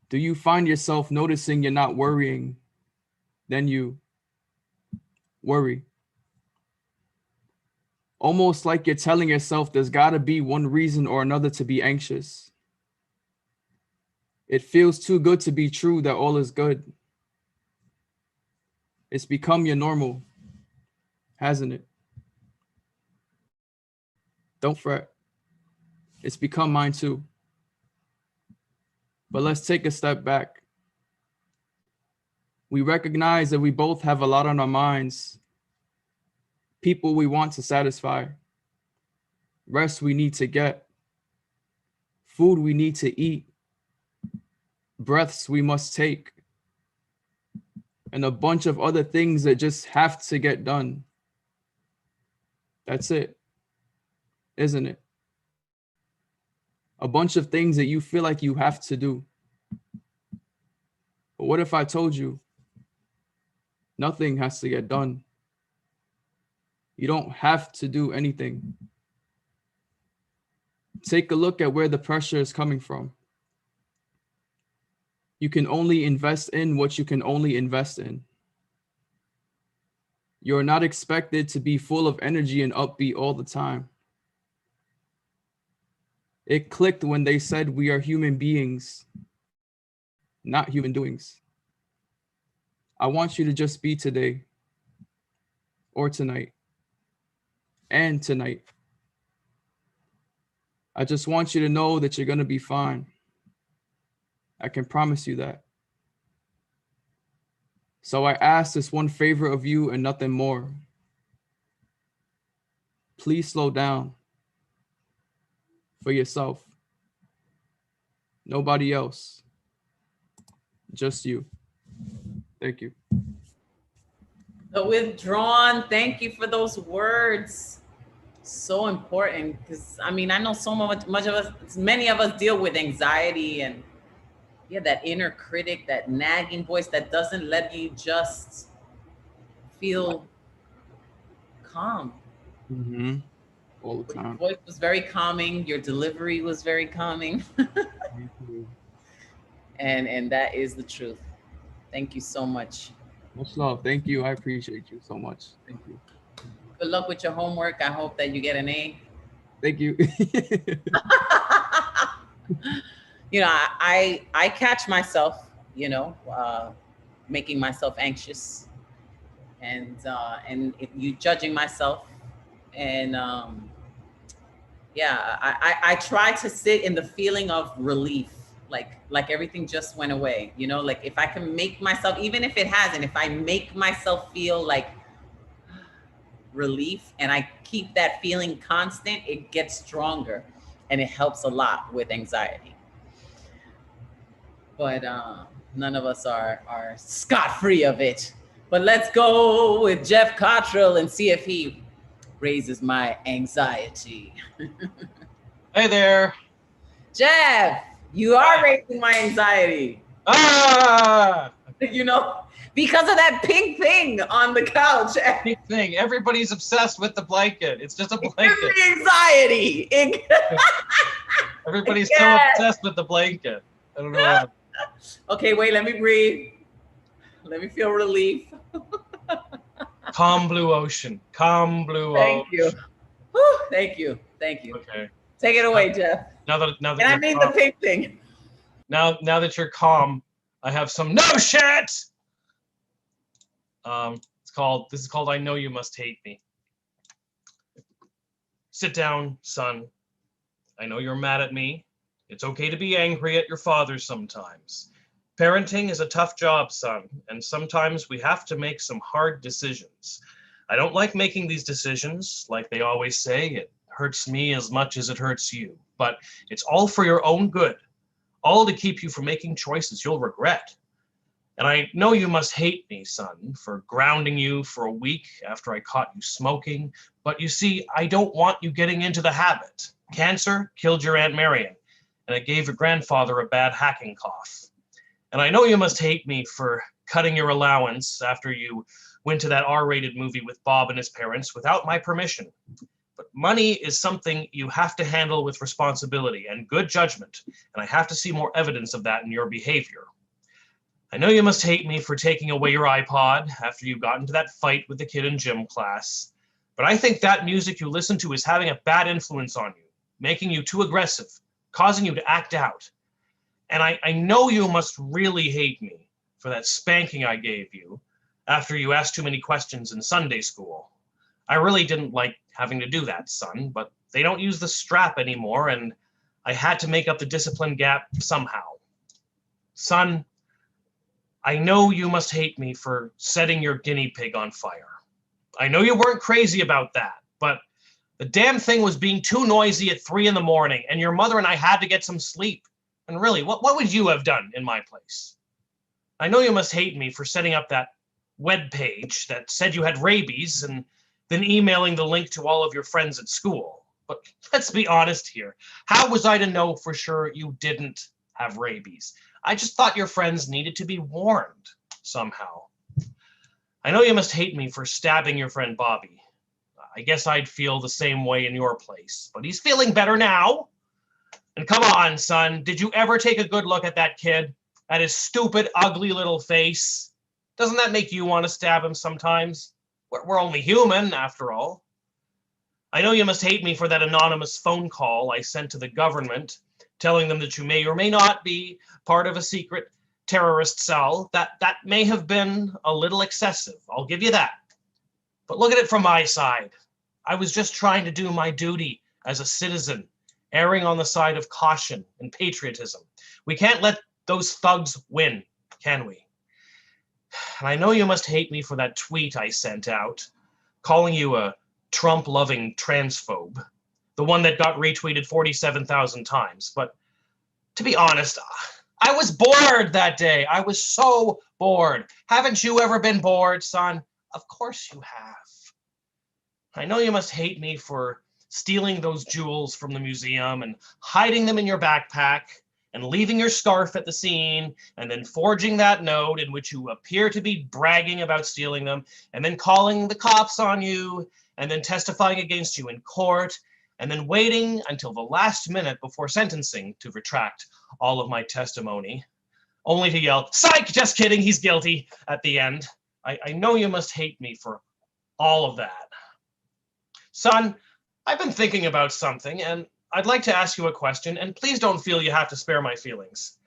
Do you find yourself noticing you're not worrying? Then you worry. Almost like you're telling yourself there's got to be one reason or another to be anxious. It feels too good to be true that all is good. It's become your normal, hasn't it? Don't fret. It's become mine too. But let's take a step back. We recognize that we both have a lot on our minds. People we want to satisfy. Rest we need to get. Food we need to eat. Breaths we must take. And a bunch of other things that just have to get done. That's it, isn't it? A bunch of things that you feel like you have to do. But what if I told you nothing has to get done? You don't have to do anything. Take a look at where the pressure is coming from. You can only invest in what you can only invest in. You're not expected to be full of energy and upbeat all the time. It clicked when they said we are human beings, not human doings. I want you to just be today, or tonight, and tonight. I just want you to know that you're going to be fine. I can promise you that. So I ask this one favor of you and nothing more. Please slow down for yourself. Nobody else. Just you. Thank you.
The withdrawn, thank you for those words. So important, because I mean, I know so much of us, many of us deal with anxiety and that inner critic, that nagging voice that doesn't let you just feel calm.
Mm-hmm. All the time.
Your voice was very calming. Your delivery was very calming. and that is the truth. Thank you so much.
Much love. Thank you. I appreciate you so much. Thank you.
Good luck with your homework. I hope that you get an A.
Thank you.
You know, I catch myself, making myself anxious and you judging myself. And I try to sit in the feeling of relief, like everything just went away, like if I can make myself, even if it hasn't, if I make myself feel like relief and I keep that feeling constant, it gets stronger and it helps a lot with anxiety. But none of us are scot-free of it. But let's go with Jeff Cottrell and see if he raises my anxiety.
Hey there.
Jeff, you are raising my anxiety. Because of that pink thing on the couch.
Pink thing. Everybody's obsessed with the blanket. It's just a blanket.
Anxiety.
Everybody's so obsessed with the blanket. I don't know why.
Okay, wait, let me breathe. Let me feel relief.
Calm blue ocean. Calm blue
Thank
ocean.
You. Whew, thank you. Thank you.
Okay.
Take it away, Jeff.
Now that
and I mean
calm,
the pink thing.
Now that you're calm, I have some no shit. This is called I Know You Must Hate Me. Sit down, son. I know you're mad at me. It's okay to be angry at your father sometimes. Parenting is a tough job, son, and sometimes we have to make some hard decisions. I don't like making these decisions. Like they always say, it hurts me as much as it hurts you. But it's all for your own good. All to keep you from making choices you'll regret. And I know you must hate me, son, for grounding you for a week after I caught you smoking. But you see, I don't want you getting into the habit. Cancer killed your Aunt Marion, and it gave your grandfather a bad hacking cough. And I know you must hate me for cutting your allowance after you went to that R-rated movie with Bob and his parents without my permission. But money is something you have to handle with responsibility and good judgment, and I have to see more evidence of that in your behavior. I know you must hate me for taking away your iPod after you got into that fight with the kid in gym class, but I think that music you listen to is having a bad influence on you, making you too aggressive, causing you to act out. And I know you must really hate me for that spanking I gave you after you asked too many questions in Sunday school. I really didn't like having to do that, son, but they don't use the strap anymore, and I had to make up the discipline gap somehow. Son, I know you must hate me for setting your guinea pig on fire. I know you weren't crazy about that, but the damn thing was being too noisy at 3 in the morning, and your mother and I had to get some sleep. And really, what would you have done in my place? I know you must hate me for setting up that web page that said you had rabies and then emailing the link to all of your friends at school. But let's be honest here. How was I to know for sure you didn't have rabies? I just thought your friends needed to be warned somehow. I know you must hate me for stabbing your friend Bobby. I guess I'd feel the same way in your place, but he's feeling better now. And come on, son, did you ever take a good look at that kid? At his stupid, ugly little face? Doesn't that make you want to stab him sometimes? We're only human, after all. I know you must hate me for that anonymous phone call I sent to the government, telling them that you may or may not be part of a secret terrorist cell. That may have been a little excessive, I'll give you that. But look at it from my side. I was just trying to do my duty as a citizen, erring on the side of caution and patriotism. We can't let those thugs win, can we? And I know you must hate me for that tweet I sent out, calling you a Trump-loving transphobe, the one that got retweeted 47,000 times. But to be honest, I was bored that day. I was so bored. Haven't you ever been bored, son? Of course you have. I know you must hate me for stealing those jewels from the museum and hiding them in your backpack and leaving your scarf at the scene and then forging that note in which you appear to be bragging about stealing them and then calling the cops on you and then testifying against you in court and then waiting until the last minute before sentencing to retract all of my testimony, only to yell, "Psych, just kidding, he's guilty," at the end. I know you must hate me for all of that. Son, I've been thinking about something, and I'd like to ask you a question, and please don't feel you have to spare my feelings.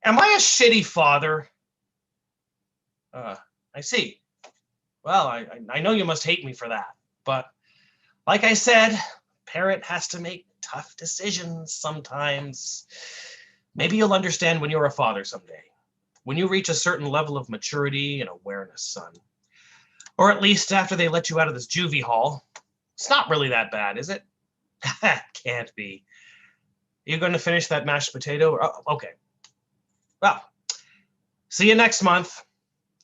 Am I a shitty father? I see. Well, I know you must hate me for that, but like I said, a parent has to make tough decisions sometimes. Maybe you'll understand when you're a father someday, when you reach a certain level of maturity and awareness, son. Or at least after they let you out of this juvie hall. It's not really that bad, is it? Can't be. Are you going to finish that mashed potato? Oh, okay. Well, see you next month.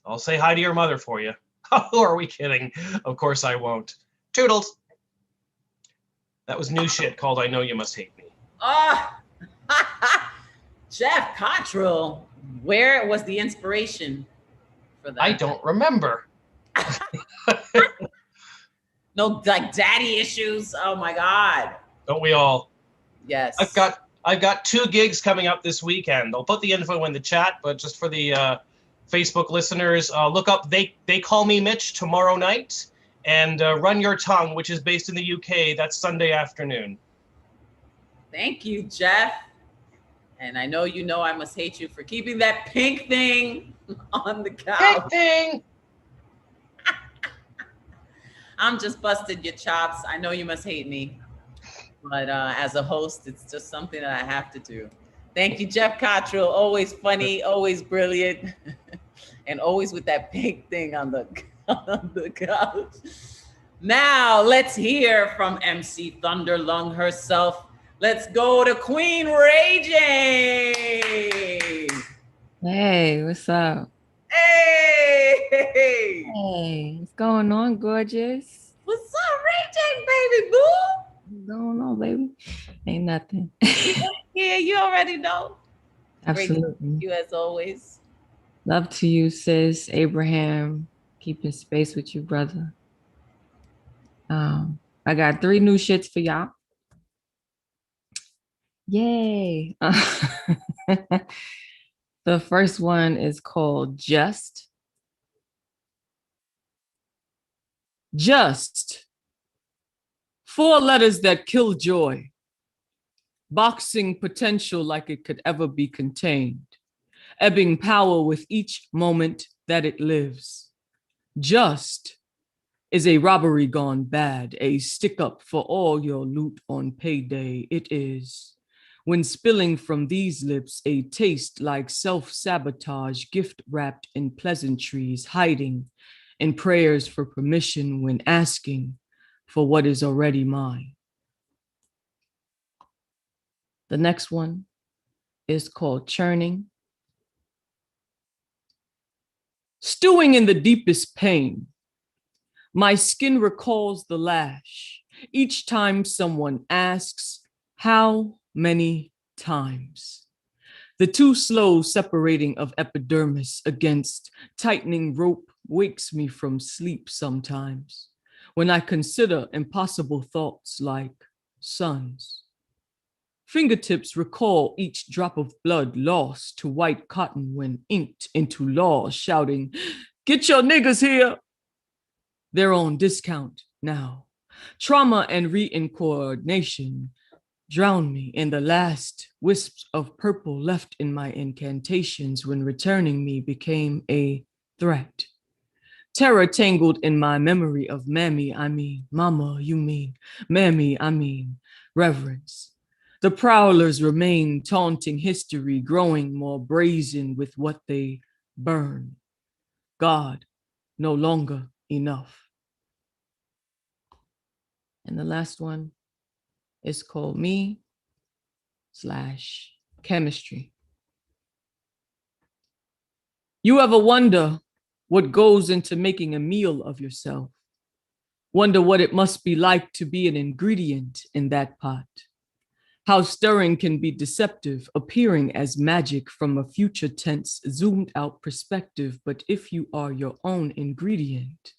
I'll say hi to your mother for you. Oh, are we kidding? Of course I won't. Toodles. That was new shit called I Know You Must Hate Me.
Jeff Cottrell, where was the inspiration for that?
I don't remember.
No, like daddy issues. Oh my God.
Don't we all?
Yes.
I've got 2 gigs coming up this weekend. I'll put the info in the chat, but just for the Facebook listeners, look up They Call Me Mitch tomorrow night and Run Your Tongue, which is based in the UK. That's Sunday afternoon.
Thank you, Jeff. And I know I must hate you for keeping that pink thing on the couch.
Pink thing!
I'm just busted your chops. I know you must hate me. But as a host, it's just something that I have to do. Thank you, Jeff Cottrell. Always funny, always brilliant, and always with that pink thing on the couch. Now, let's hear from MC Thunderlung herself. Let's go to Queen Raging.
Hey, what's up?
Hey!
Hey, what's going on, gorgeous?
What's up, Raging, baby boo?
What's going on, baby? Ain't nothing.
Yeah, you already know.
Absolutely.
Great to you as always.
Love to you, sis. Abraham, keeping space with you, brother. I got 3 new shits for y'all. Yay. The first one is called Just. Just. 4 letters that kill joy. Boxing potential like it could ever be contained. Ebbing power with each moment that it lives. Just is a robbery gone bad, a stick up for all your loot on payday. It is, when spilling from these lips, a taste like self-sabotage, gift wrapped in pleasantries, hiding in prayers for permission when asking for what is already mine. The next one is called Churning. Stewing in the deepest pain, my skin recalls the lash each time someone asks, how many times? The too slow separating of epidermis against tightening rope wakes me from sleep sometimes when I consider impossible thoughts like sons. Fingertips recall each drop of blood lost to white cotton when inked into law, shouting, get your niggas here. They're on discount now. Trauma and reincarnation drown me in the last wisps of purple left in my incantations when returning me became a threat. Terror tangled in my memory of mammy, I mean, mama, you mean, mammy, I mean, reverence. The prowlers remain taunting history, growing more brazen with what they burn. God, no longer enough. And the last one is called Me/Chemistry. You ever wonder what goes into making a meal of yourself? Wonder what it must be like to be an ingredient in that pot? How stirring can be deceptive, appearing as magic from a future tense, zoomed out perspective. But if you are your own ingredient,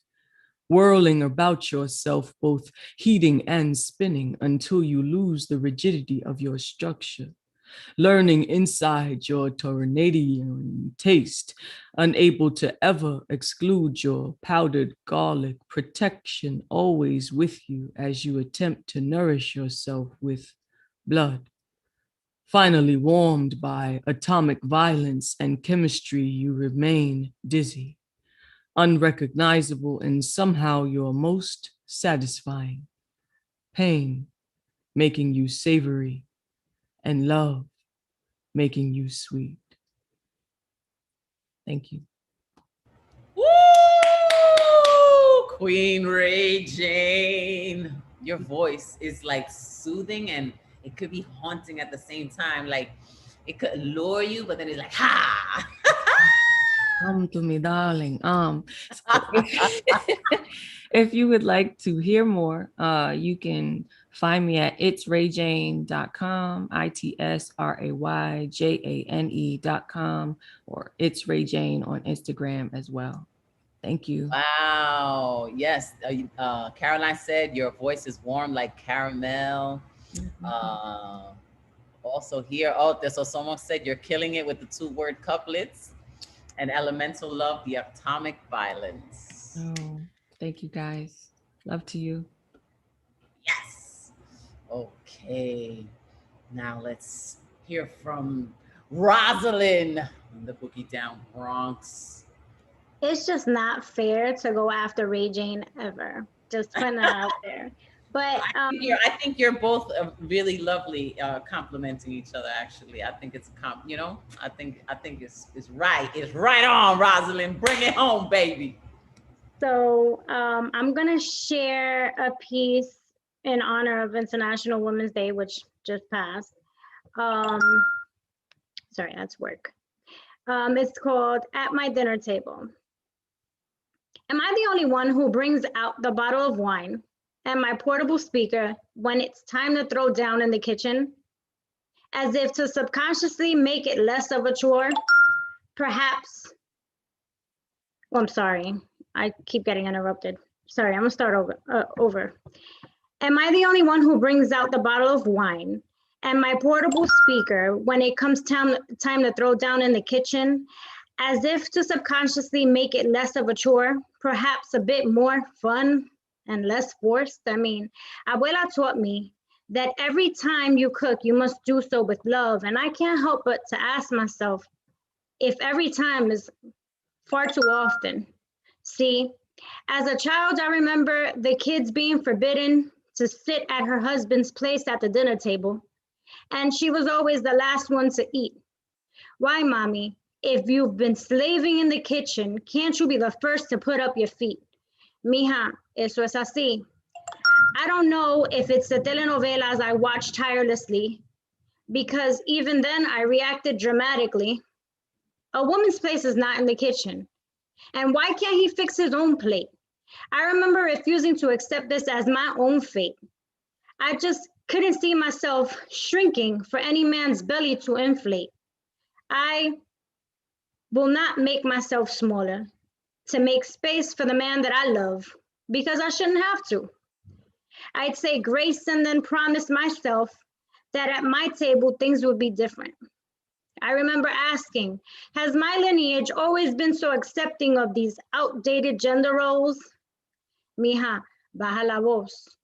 whirling about yourself, both heating and spinning until you lose the rigidity of your structure, learning inside your tornadian taste, unable to ever exclude your powdered garlic, protection always with you as you attempt to nourish yourself with blood. Finally warmed by atomic violence and chemistry, you remain dizzy, unrecognizable, and somehow you're most satisfying. Pain making you savory, and love making you sweet. Thank you.
Woo! Queen Ray Jane. Your voice is like soothing and it could be haunting at the same time. Like it could lure you, but then it's like, ha!
Come to me, darling. If you would like to hear more, you can find me at itsrayjane.com, itsrayjane.com, or It's Ray Jane on Instagram as well. Thank you.
Wow. Yes. Caroline said your voice is warm like caramel. Also here, so someone said you're killing it with the 2-word couplets. And elemental love, the atomic violence.
Oh, thank you guys. Love to you.
Yes. Okay. Now let's hear from Rosalind, the Boogie Down Bronx.
It's just not fair to go after Ray Jane ever. Just putting that out there. But
I think you're both really lovely, complimenting each other. Actually, I think it's I think it's right. It's right on, Rosalind. Bring it home, baby.
So I'm gonna share a piece in honor of International Women's Day, which just passed. Sorry, that's work. It's called "At My Dinner Table." Am I the only one who brings out the bottle of wine and my portable speaker when it's time to throw down in the kitchen, as if to subconsciously make it less of a chore? Perhaps, oh, I'm sorry, I keep getting interrupted. Sorry, I'm gonna start over. Am I the only one who brings out the bottle of wine and my portable speaker when it comes time to throw down in the kitchen, as if to subconsciously make it less of a chore, perhaps a bit more fun and less forced. I mean, Abuela taught me that every time you cook, you must do so with love. And I can't help but to ask myself if every time is far too often. See, as a child, I remember the kids being forbidden to sit at her husband's place at the dinner table, and she was always the last one to eat. Why, mommy? If you've been slaving in the kitchen, can't you be the first to put up your feet? Mija, eso es así. I don't know if it's the telenovelas I watch tirelessly, because even then I reacted dramatically. A woman's place is not in the kitchen. And why can't he fix his own plate? I remember refusing to accept this as my own fate. I just couldn't see myself shrinking for any man's belly to inflate. I will not make myself smaller to make space for the man that I love, because I shouldn't have to. I'd say grace and then promise myself that at my table things would be different. I remember asking, has my lineage always been so accepting of these outdated gender roles? Mija, baja la voz.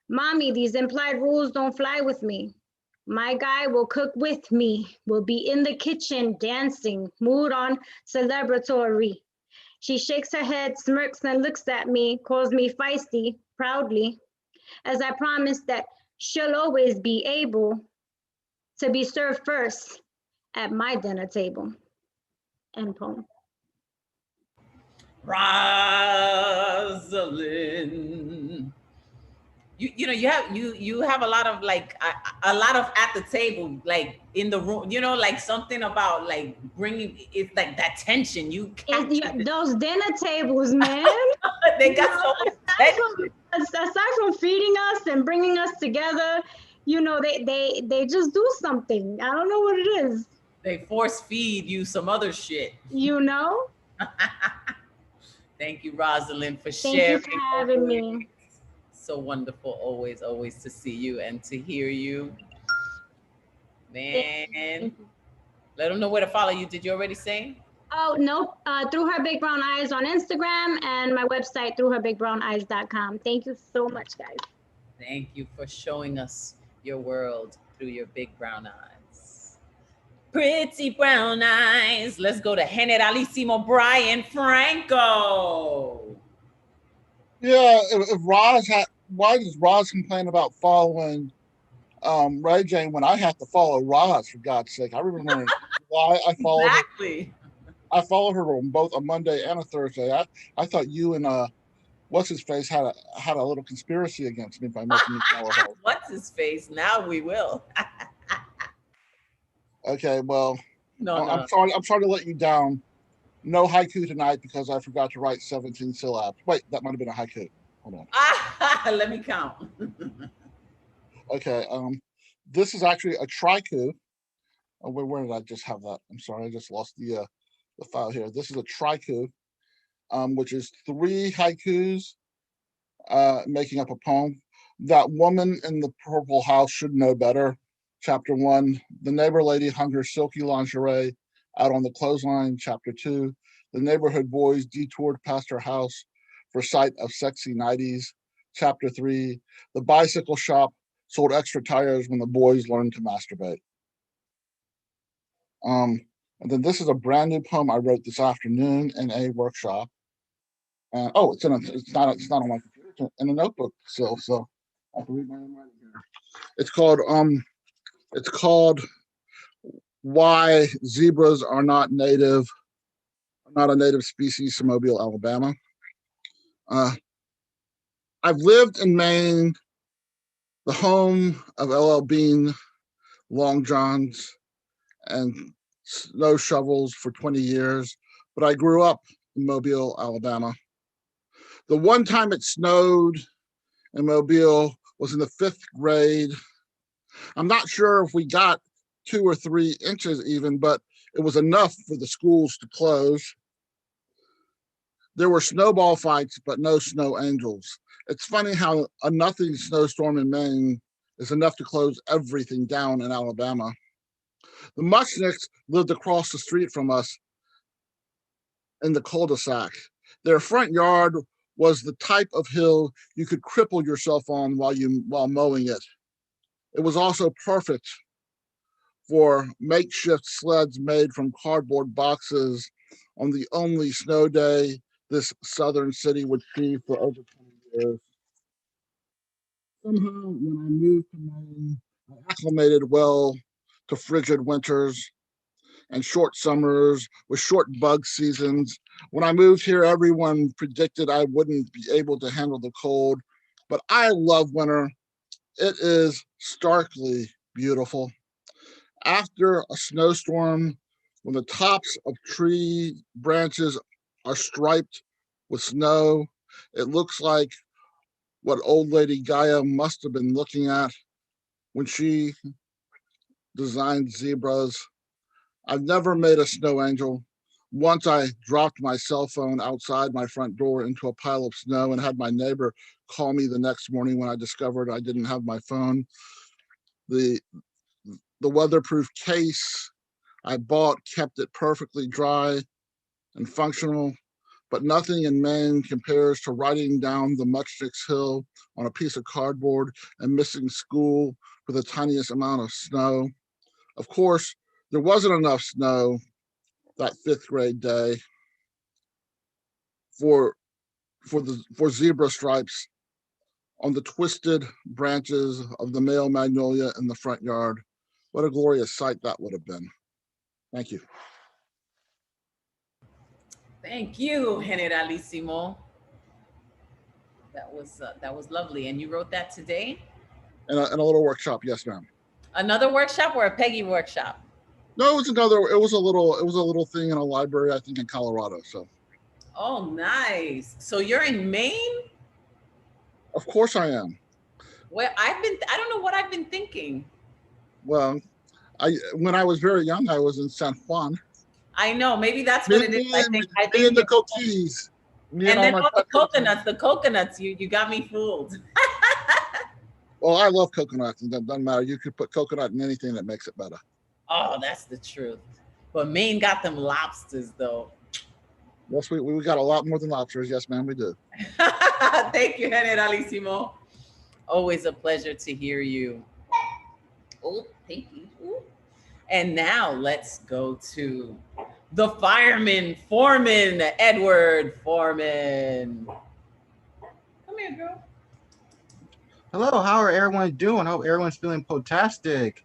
Mommy, these implied rules don't fly with me. My guy will cook with me, will be in the kitchen dancing, mood on celebratory. She shakes her head, smirks and looks at me, calls me feisty, proudly, as I promise that she'll always be able to be served first at my dinner table. End poem.
Rosalind. You know you have a lot of like a lot of at the table, like in the room, you know, like something about like bringing it's like that tension you
those dinner tables, man.
They got so much tension.
Aside from feeding us and bringing us together, you know, they just do something. I don't know what it is.
They force feed you some other shit,
you know.
Thank you, Rosalind, for
Thank
sharing.
you for having me.
So wonderful, always to see you and to hear you. Man, let them know where to follow you. Did you already say?
Oh, no, Through Her Big Brown Eyes on Instagram and my website, throughherbigbrownyes.com. Thank you so much, guys.
Thank you for showing us your world through your big brown eyes. Pretty brown eyes. Let's go to Generalissimo Brian Franco.
Yeah, if Roz had, why does Roz complain about following Ray Jane when I have to follow Roz, for God's sake? I remember why I followed
exactly.
her. I followed her on both a Monday and a Thursday. I thought you and what's his face had a little conspiracy against me by making me follow her.
What's his face? Now we will.
Okay, well,
no.
I'm sorry to let you down. No haiku tonight because I forgot to write 17 syllables. Wait, that might have been a haiku. Hold
on. Let me count.
Okay, this is actually a triku. Oh, where did I just have that? I'm sorry, I just lost the file here. This is a triku, which is 3 haikus making up a poem. That woman in the purple house should know better. Chapter 1, the neighbor lady hung her silky lingerie out on the clothesline. Chapter 2, the neighborhood boys detoured past her house for sight of sexy nighties. Chapter 3, the bicycle shop sold extra tires when the boys learned to masturbate. And then this is a brand new poem I wrote this afternoon in a workshop. And it's not on my computer, it's in a notebook still, so I have to read my own writing here. It's called Why Zebras Are Not a Native Species to Mobile, Alabama. I've lived in Maine, the home of LL Bean, Long Johns, and snow shovels for 20 years, but I grew up in Mobile, Alabama. The one time it snowed in Mobile was in the 5th grade. I'm not sure if we got 2 or 3 inches even, but it was enough for the schools to close. There were snowball fights, but no snow angels. It's funny how a nothing snowstorm in Maine is enough to close everything down in Alabama. The Muchnicks lived across the street from us in the cul-de-sac. Their front yard was the type of hill you could cripple yourself on while mowing it. It was also perfect for makeshift sleds made from cardboard boxes on the only snow day this southern city would see for over 20 years. Somehow, when I moved to Maine, I acclimated well to frigid winters and short summers with short bug seasons. When I moved here, everyone predicted I wouldn't be able to handle the cold, but I love winter. It is starkly beautiful. After a snowstorm, when the tops of tree branches are striped with snow, it looks like what old lady Gaia must have been looking at when she designed zebras. I've never made a snow angel. Once I dropped my cell phone outside my front door into a pile of snow and had my neighbor call me the next morning when I discovered I didn't have my phone. The weatherproof case I bought kept it perfectly dry and functional, but nothing in Maine compares to riding down the Muchnicks Hill on a piece of cardboard and missing school for the tiniest amount of snow. Of course, there wasn't enough snow that 5th grade day for zebra stripes on the twisted branches of the male magnolia in the front yard. What a glorious sight that would have been. Thank you.
Thank you, Generalissimo. That was lovely. And you wrote that today?
In a little workshop, yes, ma'am.
Another workshop or a Peggy workshop?
No, it was another. It was a little thing in a library, I think, in Colorado. So.
Oh, nice. So you're in Maine?
Of course I am.
Well, I don't know what I've been thinking.
Well, when I was very young, I was in San Juan.
I know. Maybe that's what it is. I think
in the Coquis.
And then the coconuts. You got me fooled.
Well, I love coconut. It doesn't matter. You could put coconut in anything that makes it better.
Oh, that's the truth. But Maine got them lobsters, though.
Yes, we got a lot more than lobsters. Yes, ma'am, we do.
Thank you, Generalissimo. Always a pleasure to hear you. Oh, thank you. Ooh. And now let's go to the foreman, Edward Foreman. Come here, girl.
Hello, how are everyone doing? Hope everyone's feeling potastic.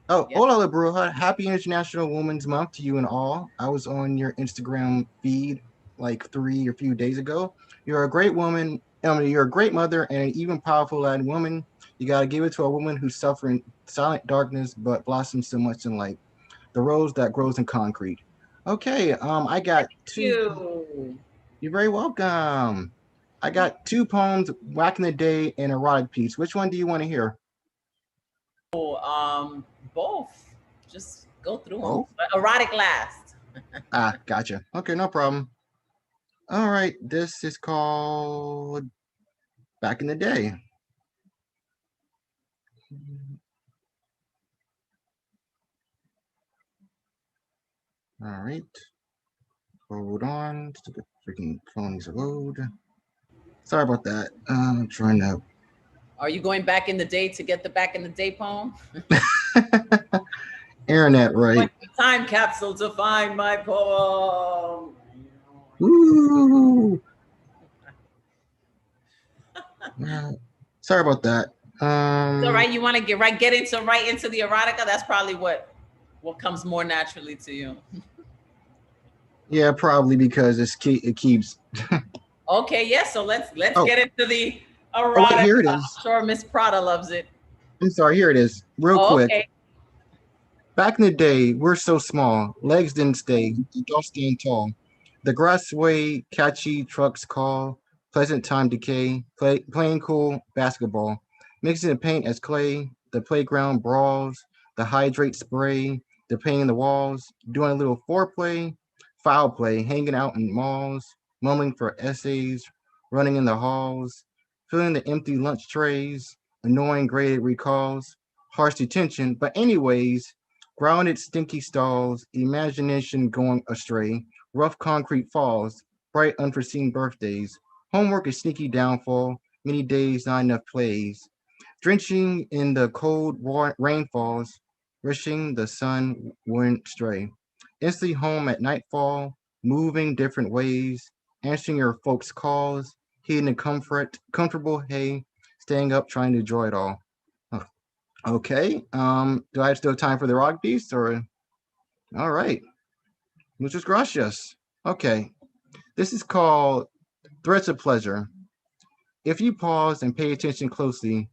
Oh, yes. Hola, Bruja. Happy International Women's Month to you and all. I was on your Instagram feed like a few days ago. You're a great woman. You're a great mother and an even powerful lad woman. You got to give it to a woman who's suffering silent darkness but blossoms so much in light. The rose that grows in concrete. Okay, I got two. You're very welcome. I got 2 poems, Whack in the Day and Erotic Piece. Which one do you want to hear?
Oh, both. Just go through them. But erotic last.
Gotcha. Okay, no problem. All right, this is called Back in the Day. All right. Hold on. The freaking phone needs to load. Sorry about that. I'm trying to.
Are you going back in the day to get the back in the day poem?
Internet, right?
Time capsule to find my poem.
Ooh. Sorry about that.
It's all right. You want to get into the erotica? That's probably what comes more naturally to you.
Yeah, probably because it keeps.
Okay, yes. So let's get into the erotica.
Wait, here it is.
I'm sure Miss Prada loves it.
I'm sorry. Here it is. Real quick.
Okay.
Back in the day, we're so small. Legs didn't stay. Don't stand tall. The grass sway, catchy trucks call. Pleasant time decay. Playing cool basketball. Mixing the paint as clay. The playground brawls. The hydrate spray. The paint in the walls. Doing a little foreplay. Foul play. Hanging out in malls. Mumbling for essays. Running in the halls. Filling the empty lunch trays. annoying graded recalls, harsh detention. But anyways, grounded stinky stalls, imagination going astray, rough concrete falls, bright unforeseen birthdays, homework is sneaky downfall, many days not enough plays, drenching in the cold rainfalls, wishing the sun wouldn't stray. Instantly home at nightfall, moving different ways, answering your folks' calls, heating the comfortable hay, staying up trying to enjoy it all. Oh, okay. Do I have still time for the rock piece or? All right. Muchas gracias. Okay. This is called Threads of Pleasure. If you pause and pay attention closely,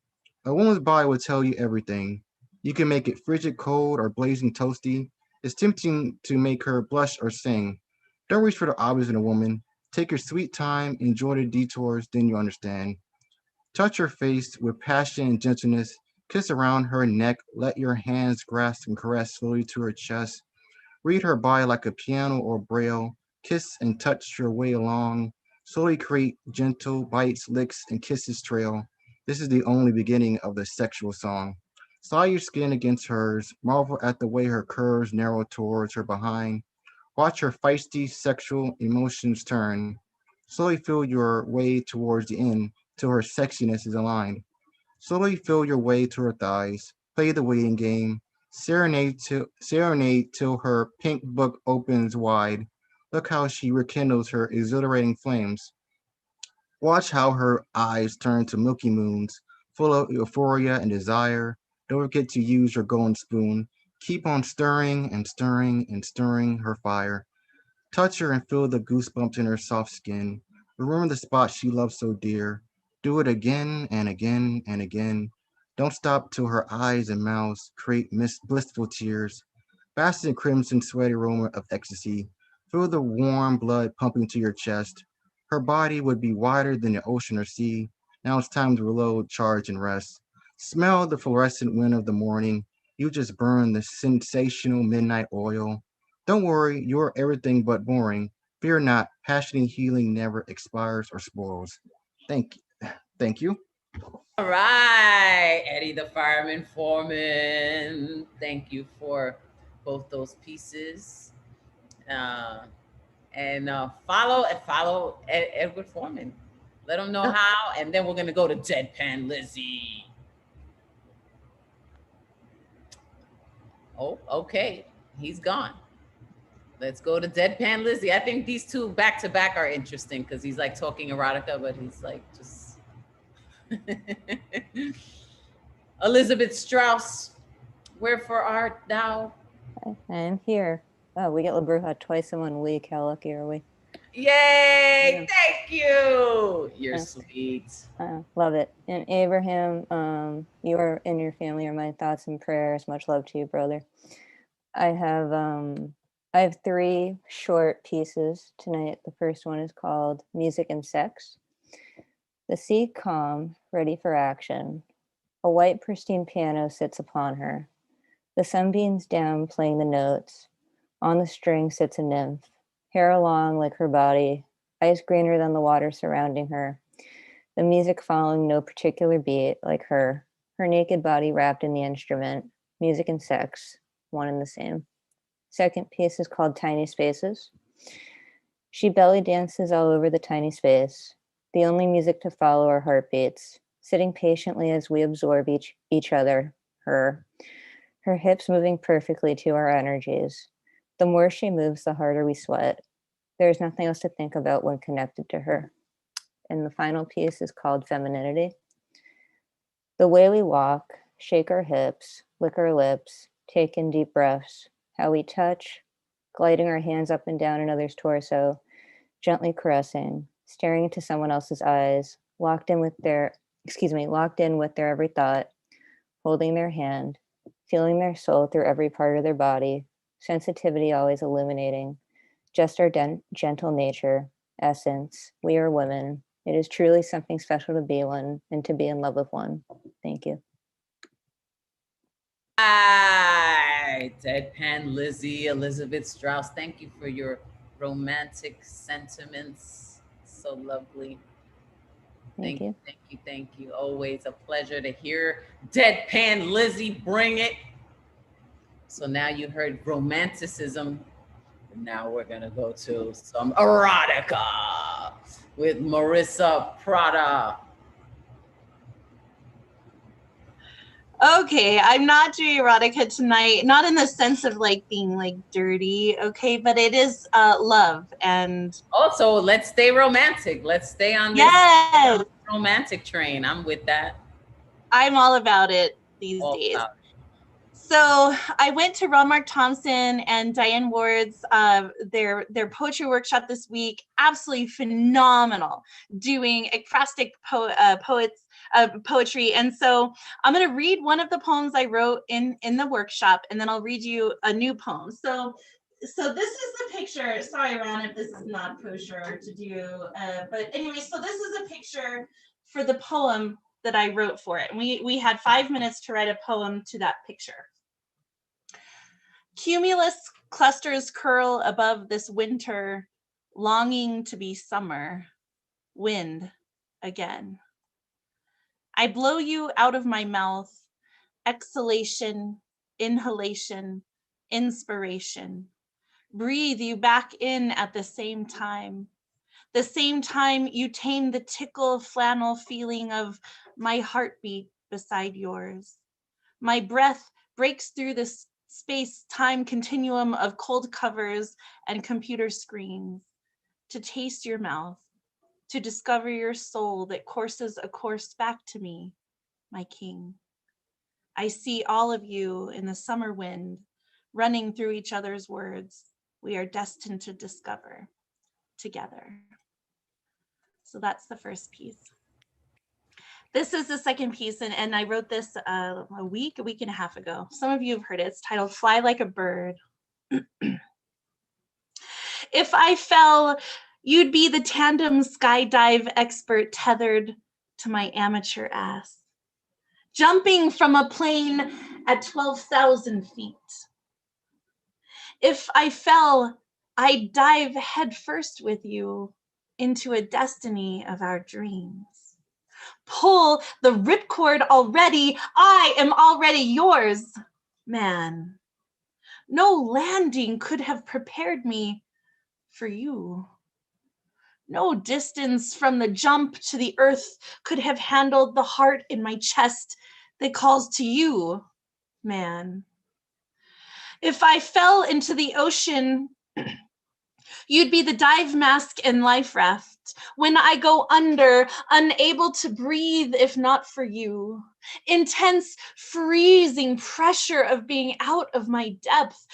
a woman's body will tell you everything. You can make it frigid cold or blazing toasty. It's tempting to make her blush or sing. Don't reach for the obvious in a woman. Take your sweet time, enjoy the detours, then you understand. Touch her face with passion and gentleness. Kiss around her neck. Let your hands grasp and caress slowly to her chest. Read her body like a piano or braille. Kiss and touch your way along. Slowly create gentle bites, licks, and kisses trail. This is the only beginning of the sexual song. Slide your skin against hers. Marvel at the way her curves narrow towards her behind. Watch her feisty sexual emotions turn. Slowly feel your way towards the end till her sexiness is aligned. Slowly feel your way to her thighs. Play the waiting game. Serenade till her pink book opens wide. Look how she rekindles her exhilarating flames. Watch how her eyes turn to milky moons, full of euphoria and desire. Don't forget to use your golden spoon. Keep on stirring and stirring and stirring her fire. Touch her and feel the goosebumps in her soft skin. Remember the spot she loved so dear. Do it again and again and again. Don't stop till her eyes and mouths create blissful tears. Bask in crimson sweaty aroma of ecstasy. Feel the warm blood pumping to your chest. Her body would be wider than the ocean or sea. Now it's time to reload, charge, and rest. Smell the fluorescent wind of the morning. You just burn the sensational midnight oil. Don't worry, you're everything but boring. Fear not, passionate healing never expires or spoils. Thank you. Thank you.
All right, Eddie the Fireman Foreman. Thank you for both those pieces. And follow Edward Foreman. Let him know how, and then we're gonna go to Deadpan Lizzie. Oh, okay, he's gone. Let's go to Deadpan Lizzie. I think these two back to back are interesting because he's like talking erotica, but he's like just Elizabeth Strauss. Wherefore art thou?
I am here. Oh, we get La Bruja twice in 1 week. How lucky are we?
Yay! Thank you. You're sweet.
Love it. And Abraham, you are in your family are my thoughts and prayers. Much love to you, brother. I have 3 short pieces tonight. The first one is called Music and Sex. The sea calm, ready for action. A white pristine piano sits upon her. The sun beams down, playing the notes. On the string sits a nymph, hair long like her body, eyes greener than the water surrounding her. The music following no particular beat, like her naked body wrapped in the instrument. Music and sex, one and the same. Second piece is called Tiny Spaces. She belly dances all over the tiny space. The only music to follow are heartbeats, sitting patiently as we absorb each other, her hips moving perfectly to our energies. The more she moves, the harder we sweat. There's nothing else to think about when connected to her. And the final piece is called Femininity. The way we walk, shake our hips, lick our lips, take in deep breaths, how we touch, gliding our hands up and down another's torso, gently caressing, staring into someone else's eyes, locked in with their every thought, holding their hand, feeling their soul through every part of their body, sensitivity always illuminating, just our gentle nature, essence. We are women. It is truly something special to be one and to be in love with one. Thank you.
Hi, Deadpan Lizzie, Elizabeth Strauss. Thank you for your romantic sentiments. So lovely.
Thank you.
Thank you. Thank you. Always a pleasure to hear Deadpan Lizzie bring it. So now you heard romanticism. Now we're gonna go to some erotica with Marissa Prada.
Okay, I'm not doing erotica tonight, not in the sense of like being like dirty, okay, but it is love and
also let's stay romantic. Let's stay on
yes,
this romantic train. I'm with that.
I'm all about it these days. So I went to Ron Mark Thompson and Diane Ward's their poetry workshop this week. Absolutely phenomenal, doing ekphrastic poetry. And so I'm going to read one of the poems I wrote in the workshop, and then I'll read you a new poem. So this is the picture. Sorry, Ron, if this is not kosher to do, but anyway, so this is a picture for the poem that I wrote for it. And we had 5 minutes to write a poem to that picture. Cumulus clusters curl above this winter, longing to be summer, wind again. I blow you out of my mouth, exhalation, inhalation, inspiration. Breathe you back in at the same time you tame the tickle flannel feeling of my heartbeat beside yours. My breath breaks through this space-time continuum of cold covers and computer screens to taste your mouth, to discover your soul that courses a course back to me, my king. I see all of you in the summer wind, running through each other's words. We are destined to discover together. So that's the first piece. This is the second piece, and I wrote this a week and a half ago. Some of you have heard it. It's titled Fly Like a Bird. If I fell, you'd be the tandem skydive expert tethered to my amateur ass, jumping from a plane at 12,000 feet. If I fell, I'd dive headfirst with you into a destiny of our dreams. Pull the ripcord already. I am already yours, man. No landing could have prepared me for you. No distance from the jump to the earth could have handled the heart in my chest that calls to you, man. If I fell into the ocean, you'd be the dive mask and life raft. When I go under, unable to breathe if not for you. Intense, freezing pressure of being out of my depth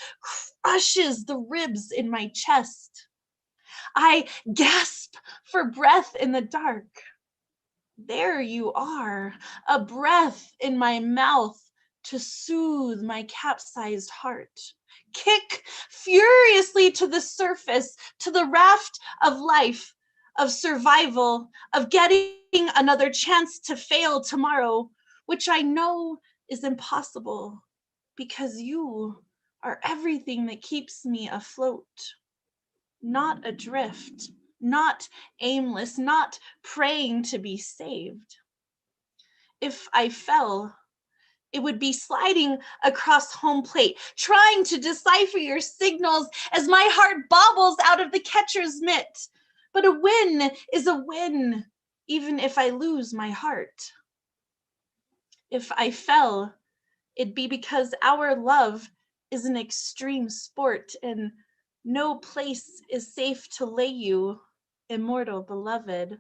crushes the ribs in my chest. I gasp for breath in the dark. There you are, a breath in my mouth to soothe my capsized heart. Kick furiously to the surface, to the raft of life, of survival, of getting another chance to fail tomorrow, which I know is impossible because you are everything that keeps me afloat. Not adrift, not aimless, not praying to be saved. If I fell, it would be sliding across home plate, trying to decipher your signals as my heart bobbles out of the catcher's mitt. But a win is a win, even if I lose my heart. If I fell, it'd be because our love is an extreme sport and no place is safe to lay you, immortal beloved,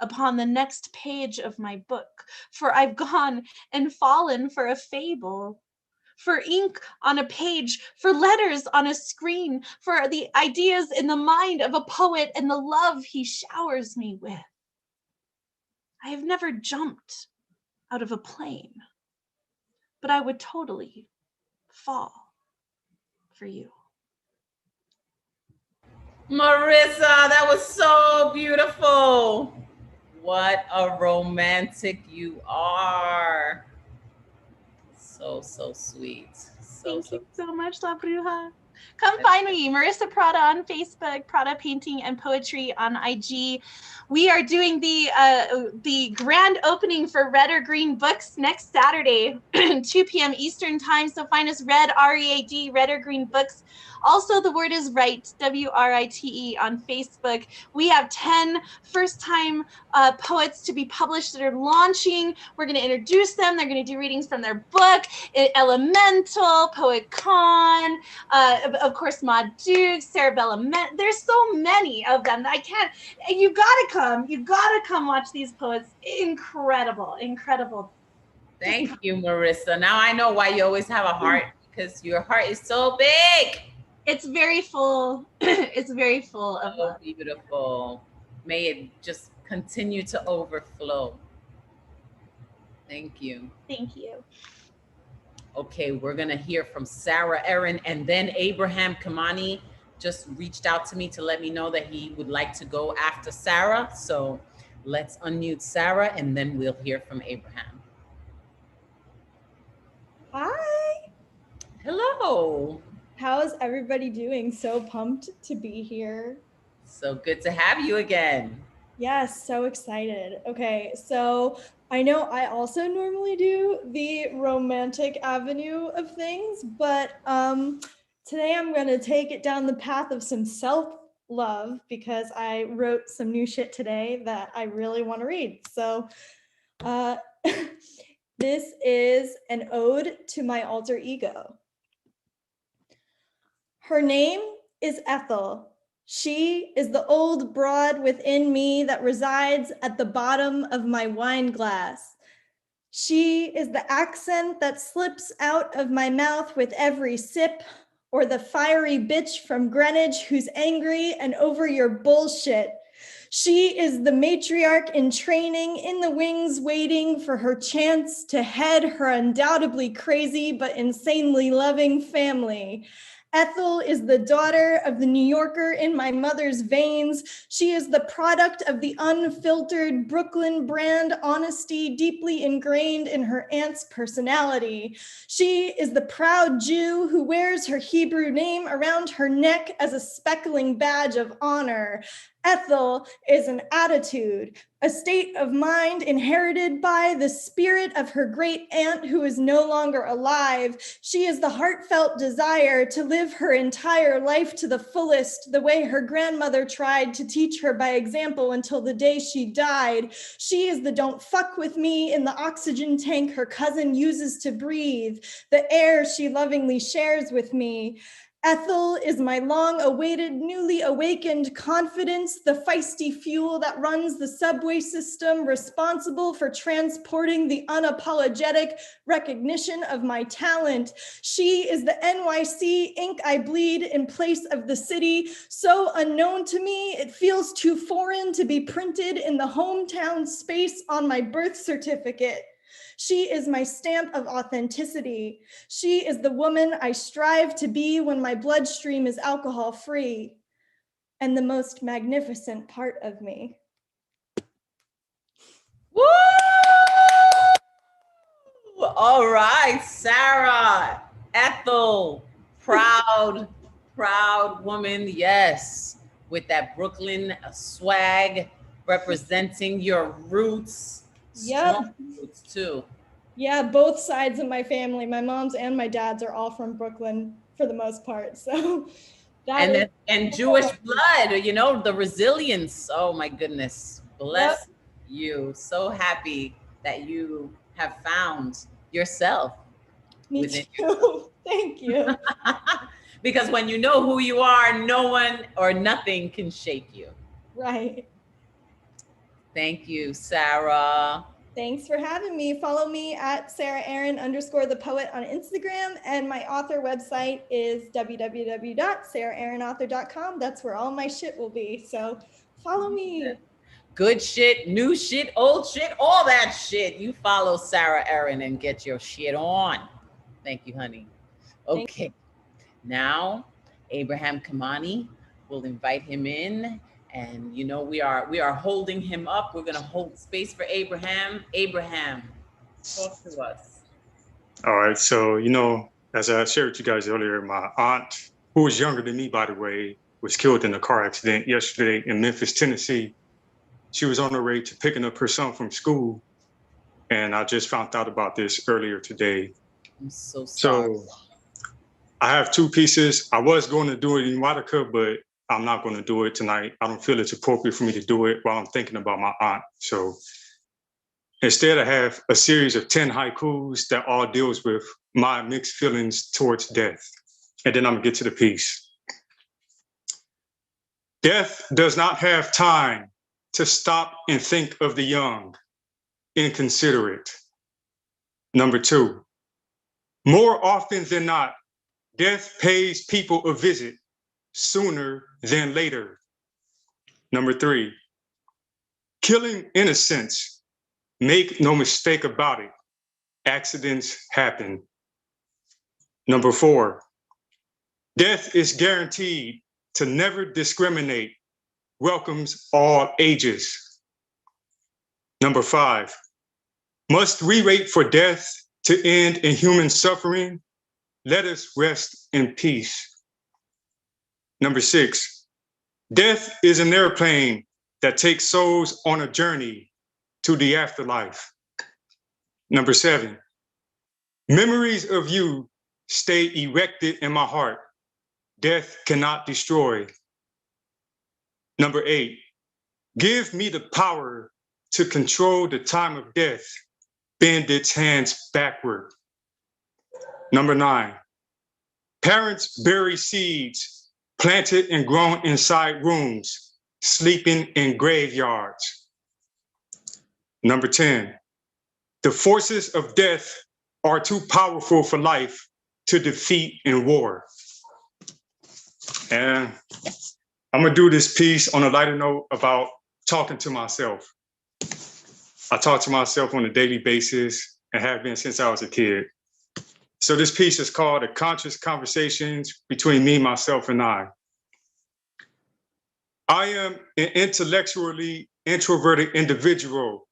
upon the next page of my book, for I've gone and fallen for a fable, for ink on a page, for letters on a screen, for the ideas in the mind of a poet and the love he showers me with. I have never jumped out of a plane, but I would totally fall for you.
Marissa, that was so beautiful. What a romantic you are. So sweet.
Thank you so much, La Bruja. Come find me, Marissa Prada on Facebook, Prada Painting and Poetry on IG. We are doing the grand opening for Red or Green Books next Saturday, 2 p.m. Eastern time. So find us Red, R-E-A-D, Red or Green Books. Also, the word is Write, W-R-I-T-E on Facebook. We have 10 first-time poets to be published that are launching. We're going to introduce them. They're going to do readings from their book, Elemental, Poet Con, of course, Maud Duke, Sarah Bella. There's so many of them that I can't. You gotta come. You gotta come watch these poets. Incredible, incredible.
Thank you, Marissa. Now I know why you always have a heart, because your heart is so big.
It's very full. It's very full of
so
love.
Beautiful. May it just continue to overflow. Thank you.
Thank you.
Okay, we're gonna hear from Sarah Erin, and then Abraham Kamani just reached out to me to let me know that he would like to go after Sarah. So let's unmute Sarah and then we'll hear from Abraham.
Hi.
Hello.
How's everybody doing? So pumped to be here.
So good to have you again.
Yes, so excited. Okay, so I know I also normally do the romantic avenue of things, but today I'm going to take it down the path of some self-love because I wrote some new shit today that I really want to read. So this is an ode to my alter ego. Her name is Ethel. She is the old broad within me that resides at the bottom of my wine glass. She is the accent that slips out of my mouth with every sip, or the fiery bitch from Greenwich who's angry and over your bullshit. She is the matriarch in training, in the wings, waiting for her chance to head her undoubtedly crazy but insanely loving family. Ethel is the daughter of the New Yorker in my mother's veins. She is the product of the unfiltered Brooklyn brand honesty deeply ingrained in her aunt's personality. She is the proud Jew who wears her Hebrew name around her neck as a speckling badge of honor. Ethel is an attitude, a state of mind inherited by the spirit of her great aunt who is no longer alive. She is the heartfelt desire to live her entire life to the fullest, the way her grandmother tried to teach her by example until the day she died. She is the don't fuck with me in the oxygen tank her cousin uses to breathe, the air she lovingly shares with me. Ethel is my long-awaited, newly awakened confidence, the feisty fuel that runs the subway system, responsible for transporting the unapologetic recognition of my talent. She is the NYC ink I bleed in place of the city, so unknown to me, it feels too foreign to be printed in the hometown space on my birth certificate. She is my stamp of authenticity. She is the woman I strive to be when my bloodstream is alcohol-free, and the most magnificent part of me.
Woo! All right, Sarah, Ethel, proud woman, yes, with that Brooklyn swag, representing your roots.
Yep.
Roots too.
Yeah, both sides of my family, my mom's and my dad's, are all from Brooklyn for the most part. So that
and Jewish blood, you know, the resilience. Oh my goodness. Bless you. So happy that you have found yourself.
Me too. Thank you.
Because when you know who you are, no one or nothing can shake you.
Right.
Thank you, Sarah.
Thanks for having me. Follow me at SarahErin_thePoet on Instagram, and my author website is www.saraheronauthor.com. That's where all my shit will be. So follow me.
Good shit, new shit, old shit, all that shit. You follow Sarah Erin and get your shit on. Thank you, honey. Okay. Now, Abraham Kamani, we'll invite him in. And you know, we are holding him up. We're gonna hold space for Abraham. Abraham, talk to us.
All right, so you know, as I shared with you guys earlier, my aunt, who was younger than me, by the way, was killed in a car accident yesterday in Memphis, Tennessee. She was on her way to picking up her son from school. And I just found out about this earlier today.
I'm so sorry.
So I have two pieces. I was going to do it in Watica, but I'm not going to do it tonight. I don't feel it's appropriate for me to do it while I'm thinking about my aunt. So instead, I have a series of 10 haikus that all deals with my mixed feelings towards death. And then I'm gonna get to the piece. Death does not have time to stop and think of the young, inconsiderate. Number 2, more often than not, death pays people a visit sooner than later. Number 3, killing innocence, make no mistake about it, accidents happen. Number 4, death is guaranteed to never discriminate, welcomes all ages. Number 5, must we wait for death to end in human suffering? Let us rest in peace. Number 6, death is an airplane that takes souls on a journey to the afterlife. Number 7, memories of you stay erected in my heart. Death cannot destroy. Number 8, give me the power to control the time of death, bend its hands backward. Number 9, parents bury seeds planted and grown inside rooms, sleeping in graveyards. Number 10, the forces of death are too powerful for life to defeat in war. And I'm gonna do this piece on a lighter note about talking to myself. I talk to myself on a daily basis and have been since I was a kid. So this piece is called "The Conscious Conversations Between Me, Myself, and I." I am an intellectually introverted individual,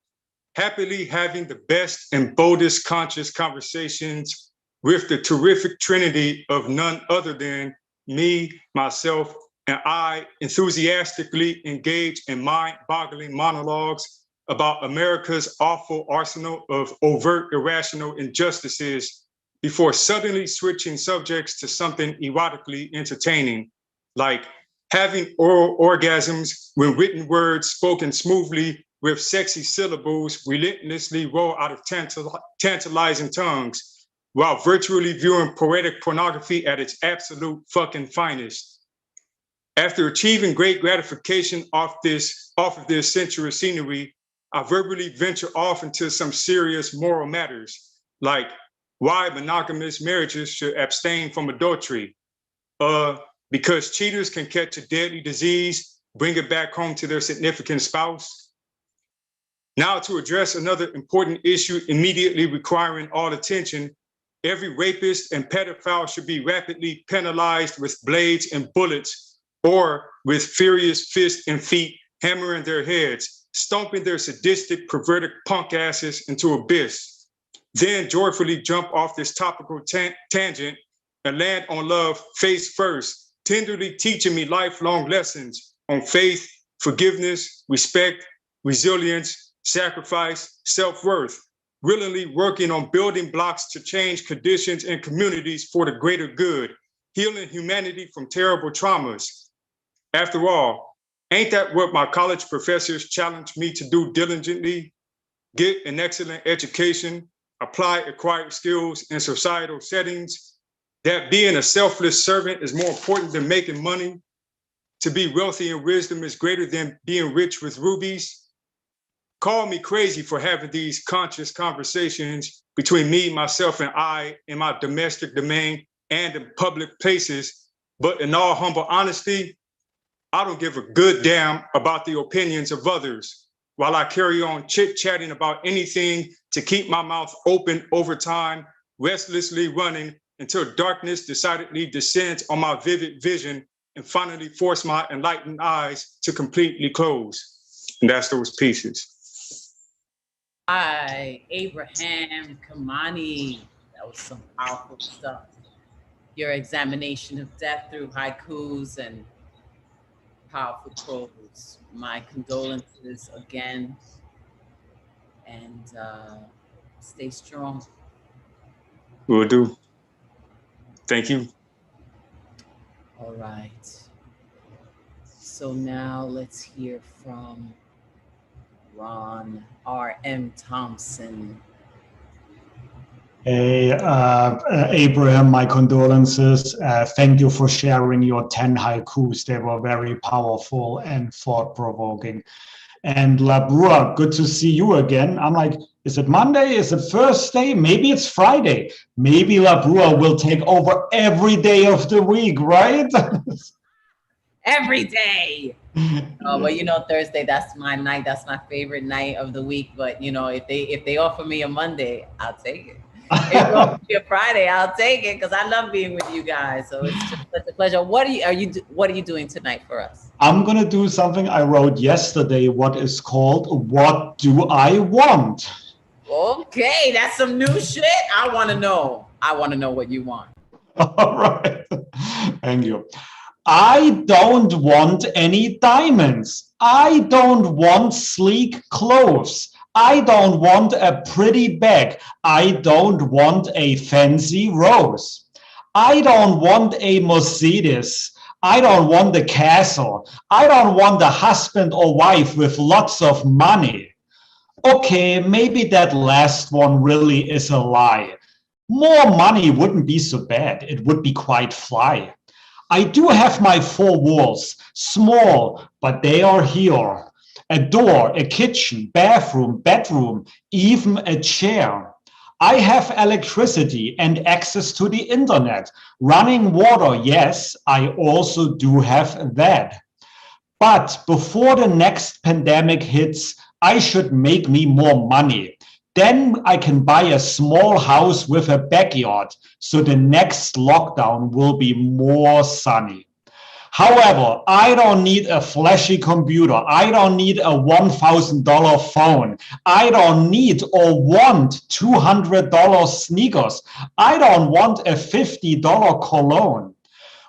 happily having the best and boldest conscious conversations with the terrific trinity of none other than me, myself, and I enthusiastically engage in mind-boggling monologues about America's awful arsenal of overt irrational injustices before suddenly switching subjects to something erotically entertaining, like having oral orgasms when written words spoken smoothly with sexy syllables relentlessly roll out of tantalizing tongues, while virtually viewing poetic pornography at its absolute fucking finest. After achieving great gratification off of this sensuous scenery, I verbally venture off into some serious moral matters, like why monogamous marriages should abstain from adultery. Because cheaters can catch a deadly disease, bring it back home to their significant spouse. Now, to address another important issue immediately requiring all attention, every rapist and pedophile should be rapidly penalized with blades and bullets, or with furious fists and feet hammering their heads, stomping their sadistic, perverted punk asses into abyss. Then joyfully jump off this topical tangent and land on love face first, tenderly teaching me lifelong lessons on faith, forgiveness, respect, resilience, sacrifice, self-worth, willingly working on building blocks to change conditions and communities for the greater good, healing humanity from terrible traumas. After all, ain't that what my college professors challenged me to do diligently? Get an excellent education, apply acquired skills in societal settings, that being a selfless servant is more important than making money, to be wealthy in wisdom is greater than being rich with rubies. Call me crazy for having these conscious conversations between me, myself, and I in my domestic domain and in public places, but in all humble honesty, I don't give a good damn about the opinions of others while I carry on chit-chatting about anything to keep my mouth open over time, restlessly running until darkness decidedly descends on my vivid vision and finally force my enlightened eyes to completely close. And that's those pieces.
Hi, Abraham Kamani. That was some powerful stuff. your examination of death through haikus and powerful prose. My condolences again, and stay strong.
Will do. Thank you.
All right. So now let's hear from Ron R.M. Thompson.
Hey, Abraham, my condolences. Thank you for sharing your 10 haikus. They were very powerful and thought-provoking. And Labrua, good to see you again. I'm like, is it Monday? Is it Thursday? Maybe it's Friday. Maybe Labrua will take over every day of the week, right?
Every day. Well, you know, Thursday, that's my night. That's my favorite night of the week. But you know, if they offer me a Monday, I'll take it. If they offer me a Friday, I'll take it because I love being with you guys. So it's just such a pleasure. What are you doing tonight for us?
I'm gonna do something I wrote yesterday, what is called What Do I Want?
Okay, that's some new shit. I want to know. I want to know what you want.
All right. Thank you. I don't want any diamonds. I don't want sleek clothes. I don't want a pretty bag. I don't want a fancy rose. I don't want a Mercedes. I don't want a castle. I don't want a husband or wife with lots of money. Okay, maybe that last one really is a lie. More money wouldn't be so bad. It would be quite fly. I do have my four walls, small, but they are here. A door, a kitchen, bathroom, bedroom, even a chair. I have electricity and access to the internet. Running water, yes, I also do have that. But before the next pandemic hits, I should make me more money. Then I can buy a small house with a backyard, so the next lockdown will be more sunny. However, I don't need a flashy computer. I don't need a $1,000 phone. I don't need or want $200 sneakers. I don't want a $50 cologne.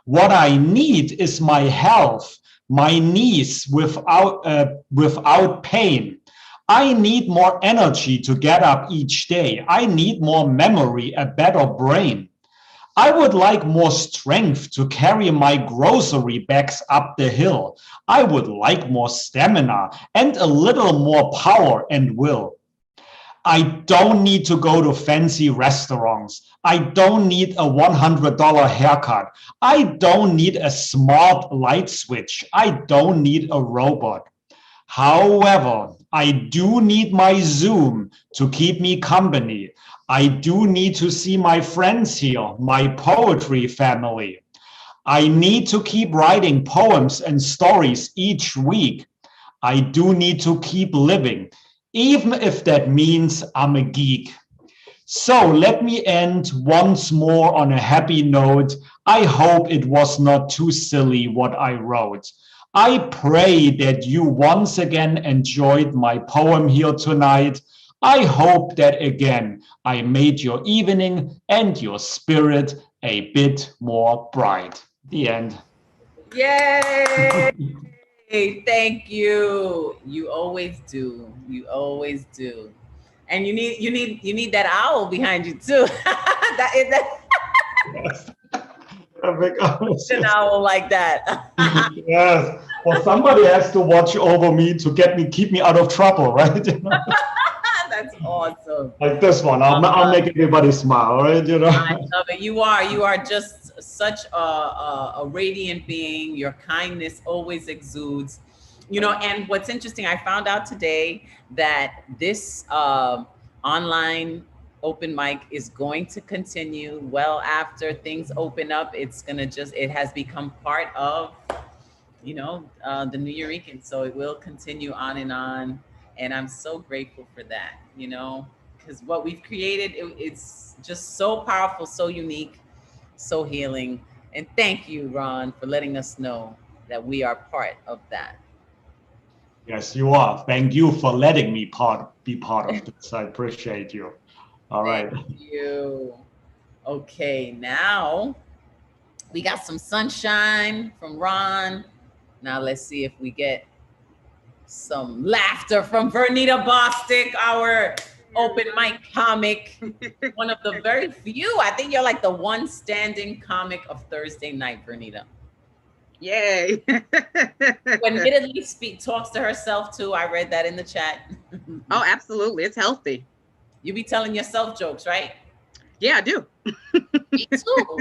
What I need is my health, my knees without pain. I need more energy to get up each day. I need more memory, a better brain. I would like more strength to carry my grocery bags up the hill. I would like more stamina and a little more power and will. I don't need to go to fancy restaurants. I don't need a $100 haircut. I don't need a smart light switch. I don't need a robot. However, I do need my Zoom to keep me company. I do need to see my friends here, my poetry family. I need to keep writing poems and stories each week. I do need to keep living, even if that means I'm a geek. So let me end once more on a happy note. I hope it was not too silly what I wrote. I pray that you once again enjoyed my poem here tonight. I hope that again I made your evening and your spirit a bit more bright. The end.
Yay! Thank you. You always do. You always do. And you need that owl behind you too. An owl like that.
Yes. Well, somebody has to watch over me to keep me out of trouble, right?
That's awesome.
Like this one, I'll make everybody smile, right? You know.
I love it. You are just such a radiant being. Your kindness always exudes. You know, and what's interesting, I found out today that this online open mic is going to continue well after things open up. It has become part of, you know, the New Eurekan. So it will continue on. And I'm so grateful for that, you know, because what we've created, it's just so powerful, so unique, so healing. And thank you, Ron, for letting us know that we are part of that.
Yes, you are. Thank you for letting me be part of this. I appreciate you. All right.
Thank you. Okay, now We got some sunshine from Ron. Now let's see if we get some laughter from Vernita Bostic, our open mic comic. One of the very few. I think you're like the one standing comic of Thursday night, Vernita.
Yay.
When Admittedly talks to herself too. I read that in the chat.
Oh, absolutely. It's healthy.
You be telling yourself jokes, right?
Yeah, I do.
Me too.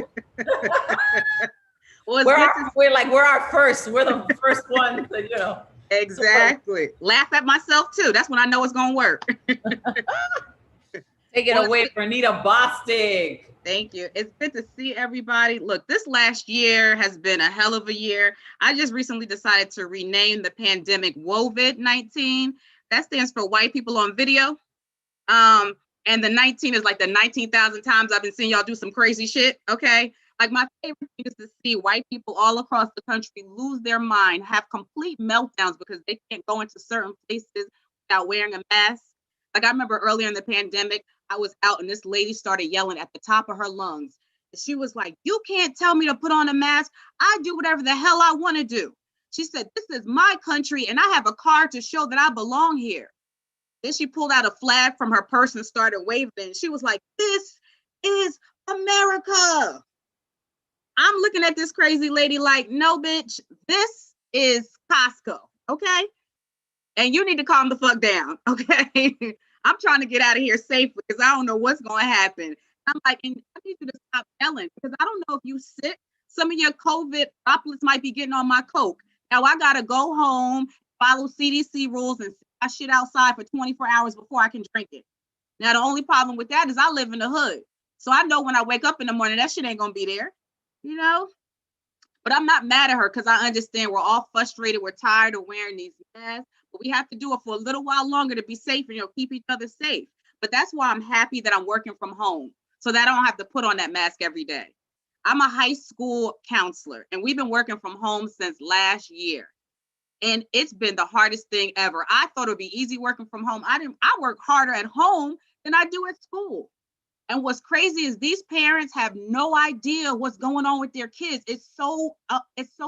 Well,
we're our first. We're the first one to, you know.
Exactly. Laugh at myself too. That's when I know it's gonna work.
Take it away, Vernita Bostic.
Thank you. It's good to see everybody. Look, this last year has been a hell of a year. I just recently decided to rename the pandemic WOVID-19. That stands for White People on Video. And the 19 is like the 19,000 times I've been seeing y'all do some crazy shit. Okay. Like my favorite thing is to see white people all across the country lose their mind, have complete meltdowns because they can't go into certain places without wearing a mask. Like I remember earlier in the pandemic, I was out and this lady started yelling at the top of her lungs. She was like, "You can't tell me to put on a mask. I do whatever the hell I want to do." She said, "This is my country and I have a card to show that I belong here." Then she pulled out a flag from her purse and started waving. She was like, "This is America." I'm looking at this crazy lady like, "No, bitch, this is Costco, okay? And you need to calm the fuck down, okay? I'm trying to get out of here safely because I don't know what's going to happen." I'm like, and I need you to stop yelling because I don't know if you sick. Some of your COVID droplets might be getting on my Coke. Now I got to go home, follow CDC rules and sit my shit outside for 24 hours before I can drink it. Now, the only problem with that is I live in the hood. So I know when I wake up in the morning, that shit ain't going to be there, you know? But I'm not mad at her because I understand we're all frustrated. We're tired of wearing these masks, but we have to do it for a little while longer to be safe and, you know, keep each other safe. But that's why I'm happy that I'm working from home so that I don't have to put on that mask every day. I'm a high school counselor and we've been working from home since last year. And it's been the hardest thing ever. I thought it would be easy working from home. I work harder at home than I do at school. And what's crazy is these parents have no idea what's going on with their kids. It's so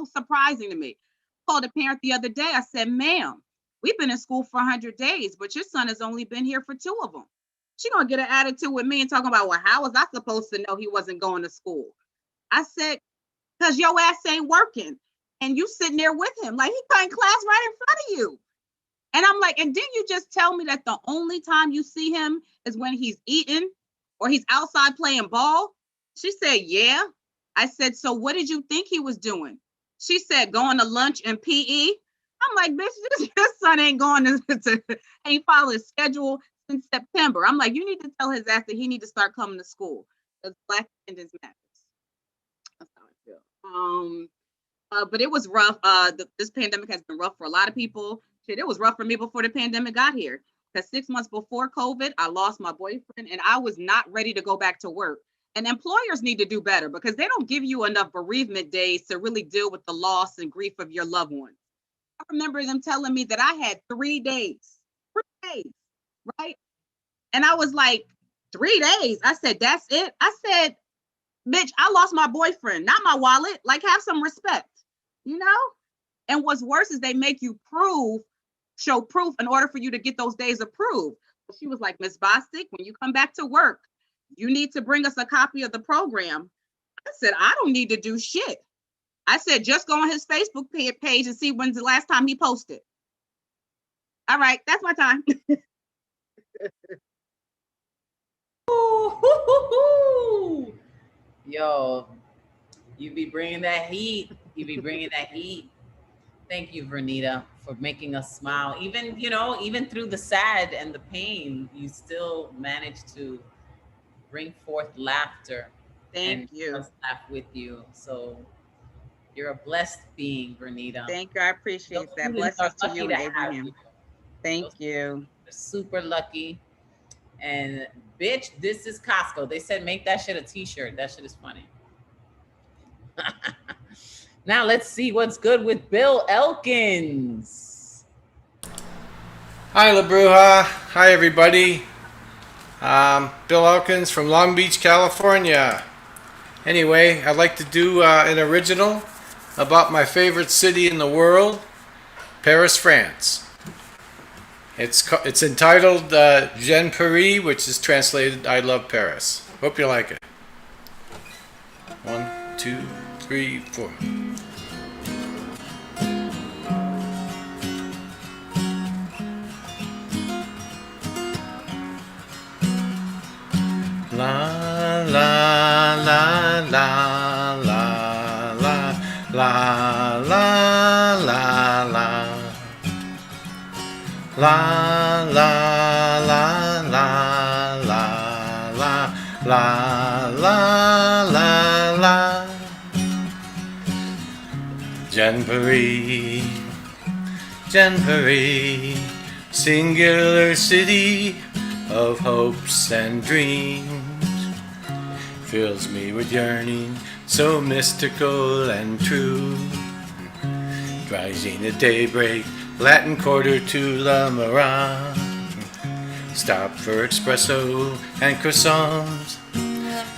surprising to me. I called a parent the other day. I said, "Ma'am, we've been in school for 100 days, but your son has only been here for 2 of them." She gonna get an attitude with me and talking about, "Well, how was I supposed to know he wasn't going to school?" I said, "Because your ass ain't working. And you sitting there with him. Like he cutting class right in front of you." And I'm like, "And didn't you just tell me that the only time you see him is when he's eating or he's outside playing ball?" She said, "Yeah." I said, "So what did you think he was doing?" She said, "Going to lunch and PE." I'm like, "Bitch, this son ain't going to ain't following his schedule since September." I'm like, "You need to tell his ass that he need to start coming to school because Black attendance matters." That's how I feel. But it was rough. This pandemic has been rough for a lot of people. Shit, it was rough for me before the pandemic got here. Because 6 months before COVID, I lost my boyfriend and I was not ready to go back to work. And employers need to do better because they don't give you enough bereavement days to really deal with the loss and grief of your loved ones. I remember them telling me that I had 3 days, right? And I was like, 3 days? I said, "That's it?" I said, "Bitch, I lost my boyfriend, not my wallet. Like, have some respect, you know?" And what's worse is they make you show proof in order for you to get those days approved. She was like, "Miss Bostic, when you come back to work, you need to bring us a copy of the program." I said, "I don't need to do shit." I said, "Just go on his Facebook page and see when's the last time he posted." All right, that's my time.
Yo, you be bringing that heat. You be bringing that heat. Thank you, Vernita, for making us smile. Even, you know, even through the sad and the pain, you still manage to bring forth laughter.
Thank you.
Us laugh with you. So you're a blessed being, Vernita.
Thank you. I appreciate that. Blessings to you and Abraham. Thank you.
Super lucky. And bitch, this is Costco. They said make that shit a t-shirt. That shit is funny. Now let's see what's good with Bill Elkins.
Hi, La Bruja. Hi, everybody. Bill Elkins from Long Beach, California. Anyway, I'd like to do an original about my favorite city in the world, Paris, France. It's entitled J'aime Paris, which is translated I Love Paris. Hope you like it. 1, 2, 3, 4. La la la la la la la la la la. La la la la la la la la la. J'aime Paris, j'aime Paris, singular city of hopes and dreams. Fills me with yearning, so mystical and true. Rising at daybreak, Latin quarter to La Marin. Stop for espresso and croissants.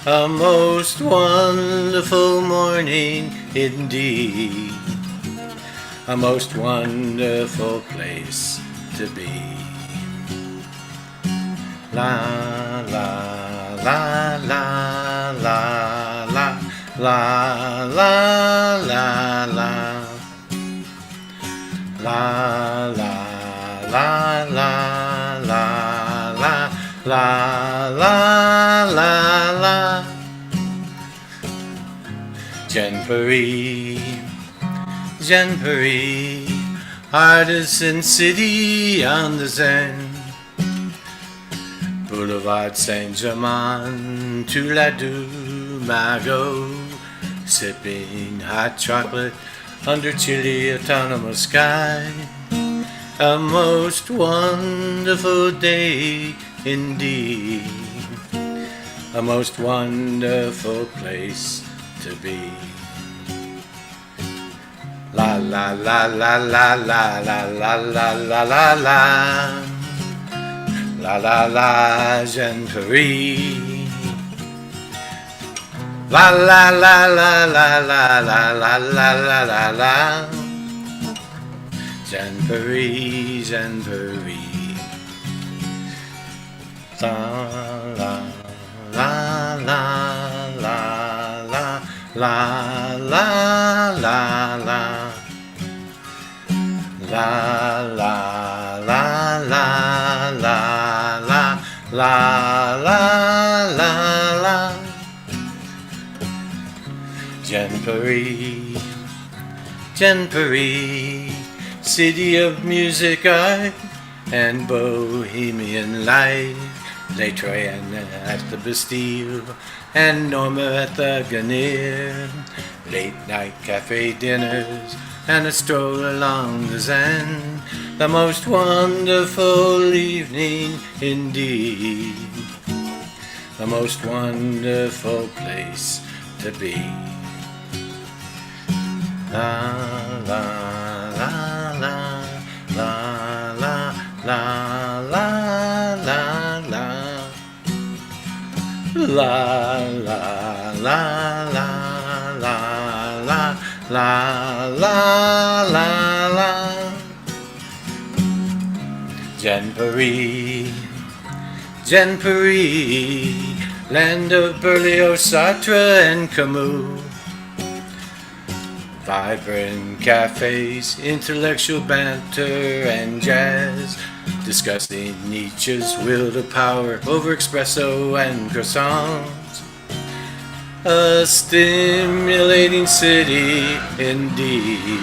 A most wonderful morning indeed. A most wonderful place to be. La la la la la la la la la la. La la la la la la la la la la. J'aime Paris, j'aime Paris, artisan city on the Seine. Boulevard Saint-Germain to La Dumago, sipping hot chocolate under chilly autumnal sky. A most wonderful day indeed. A most wonderful place to be. La la la la la la la la la la la la. La la la, j'aime Paris. La la la la la la la la la la la la. J'aime Paris, j'aime Paris. La la la la la la la la la la. La la la la la la la la la la. J'aime Paris, j'aime Paris, city of music, art, and bohemian life. Les Troyennes at the Bastille, and Norma at the Garnier. Late night cafe dinners, and a stroll along the Seine. The most wonderful evening indeed. The most wonderful place to be. La la la la la la la la la la. La la la la la la la la la la. J'aime Paris, j'aime Paris, land of Berlioz, Sartre, and Camus. Vibrant cafes, intellectual banter, and jazz, discussing Nietzsche's will to power over espresso and croissants. A stimulating city indeed,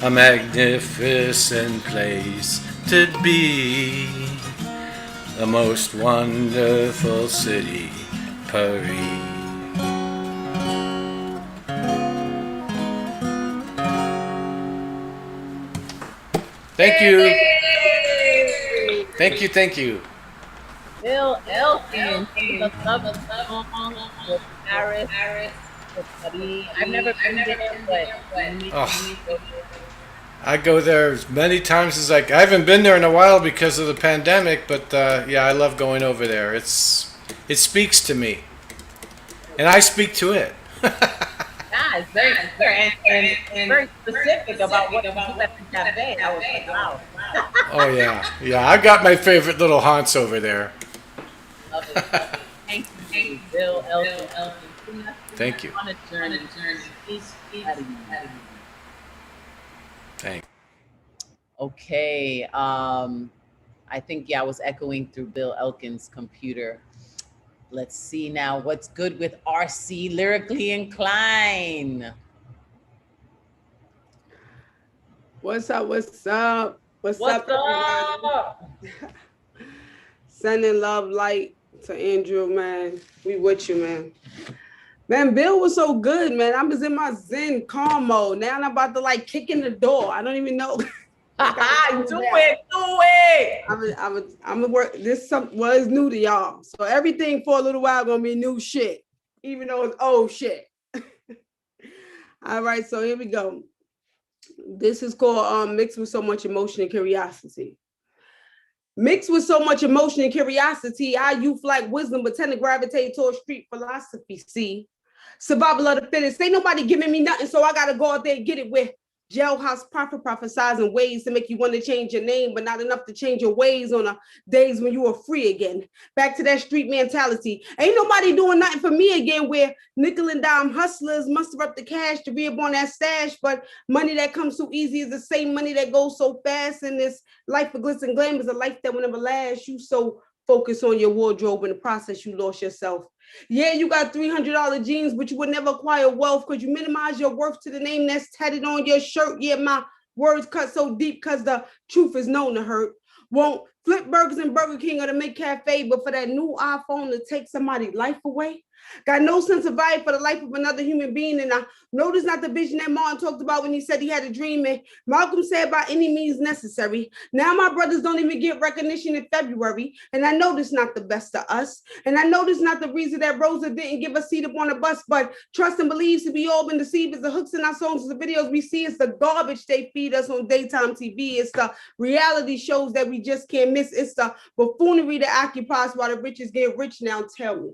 a magnificent place to be, the most wonderful city, Paris. Thank you. Thank you, thank you.
Bill Elkin, the love song with Paris. I've never been there, but
Oh, I go there as many times as I haven't been there in a while because of the pandemic, but yeah, I love going over there. It speaks to me. and I speak to it.
Yeah, it's very clear and very specific about what you do at the cafe. I was like, wow.
Oh yeah. I got my favorite little haunts over there.
Love it. Thank you, Bill, Elkin.
Thank you.
On a journey. Peace.
Thanks.
Okay. I think, I was echoing through Bill Elkin's computer. Let's see now what's good with RC Lyrically Inclined.
What's up? What's up, everybody? Sending love, light to Andrew, man. We with you, man. Man, Bill was so good, man. I was in my Zen calm mode. Now I'm about to like kick in the door. I don't even know.
Do it.
I'm gonna work. This was new to y'all. So everything for a little while gonna be new shit, even though it's old shit. All right, so here we go. This is called Mixed with So Much Emotion and Curiosity. Mixed with so much emotion and curiosity, our youth like wisdom, but tend to gravitate towards street philosophy. See, survival of the fittest. Ain't nobody giving me nothing, so I gotta go out there and get it with jailhouse prophet prophesizing ways to make you want to change your name, but not enough to change your ways on the days when you are free again. Back to that street mentality. Ain't nobody doing nothing for me again, where nickel and dime hustlers muster up the cash to be up on that stash, but money that comes so easy is the same money that goes so fast. And this life of glitz and glam is a life that will never last. You so focused on your wardrobe, in the process you lost yourself. Yeah, you got $300 jeans, but you would never acquire wealth because you minimize your worth to the name that's tatted on your shirt. Yeah, my words cut so deep because the truth is known to hurt. Won't flip burgers in Burger King or the Make Cafe, but for that new iPhone to take somebody's life away. Got no sense of value for the life of another human being. And I know this is not the vision that Martin talked about when he said he had a dream. And Malcolm said by any means necessary. Now my brothers don't even get recognition in February. And I know this is not the best of us. And I know this is not the reason that Rosa didn't give a seat up on the bus. But trust and believe to be all been deceived. It's the hooks in our songs, it's the videos we see. It's the garbage they feed us on daytime TV. It's the reality shows that we just can't miss. It's the buffoonery that occupies while the rich is getting rich. Now tell me,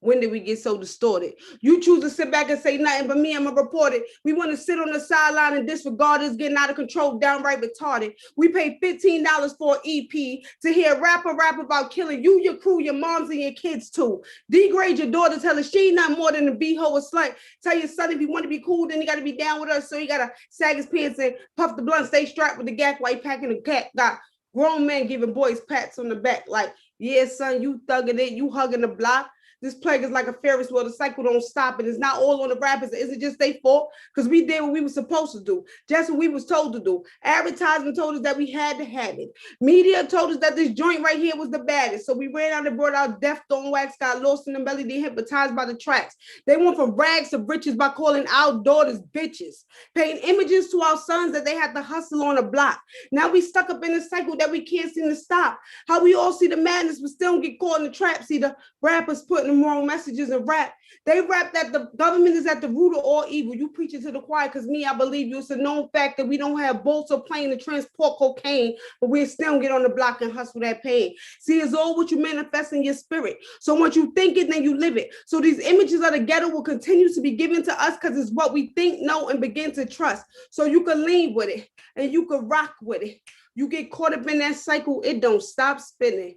when did we get so distorted? You choose to sit back and say nothing, but me, I'm a reporter. We want to sit on the sideline and disregard us getting out of control, downright retarded. We pay $15 for an EP to hear a rapper rap about killing you, your crew, your moms, and your kids too. Degrade your daughter, tell her she ain't not more than a b-hole or slut. Tell your son if you want to be cool, then you got to be down with us. So you got to sag his pants and puff the blunt, stay strapped with the gack while you packing the cat. Got grown men giving boys pats on the back like, yeah, son, you thugging it, you hugging the block. This plague is like a Ferris wheel. The cycle don't stop, and it's not all on the rappers. Is it just their fault? Because we did what we were supposed to do, just what we was told to do. Advertisement told us that we had to have it. Media told us that this joint right here was the baddest. So we ran out and brought out Death, Don't Wax, got lost in the belly. They hypnotized by the tracks. They went from rags to riches by calling our daughters bitches, painting images to our sons that they had to hustle on a block. Now we stuck up in a cycle that we can't seem to stop. How we all see the madness, but still don't get caught in the trap. See the rappers putting wrong messages in rap. They rap that the government is at the root of all evil. You preach it to the choir because me, I believe you. It's a known fact that we don't have boats or plane to transport cocaine, but we still get on the block and hustle that pain. See, it's all what you manifest in your spirit. So once you think it, then you live it. So these images of the ghetto will continue to be given to us because it's what we think, know, and begin to trust. So you can lean with it and you can rock with it. You get caught up in that cycle, it don't stop spinning.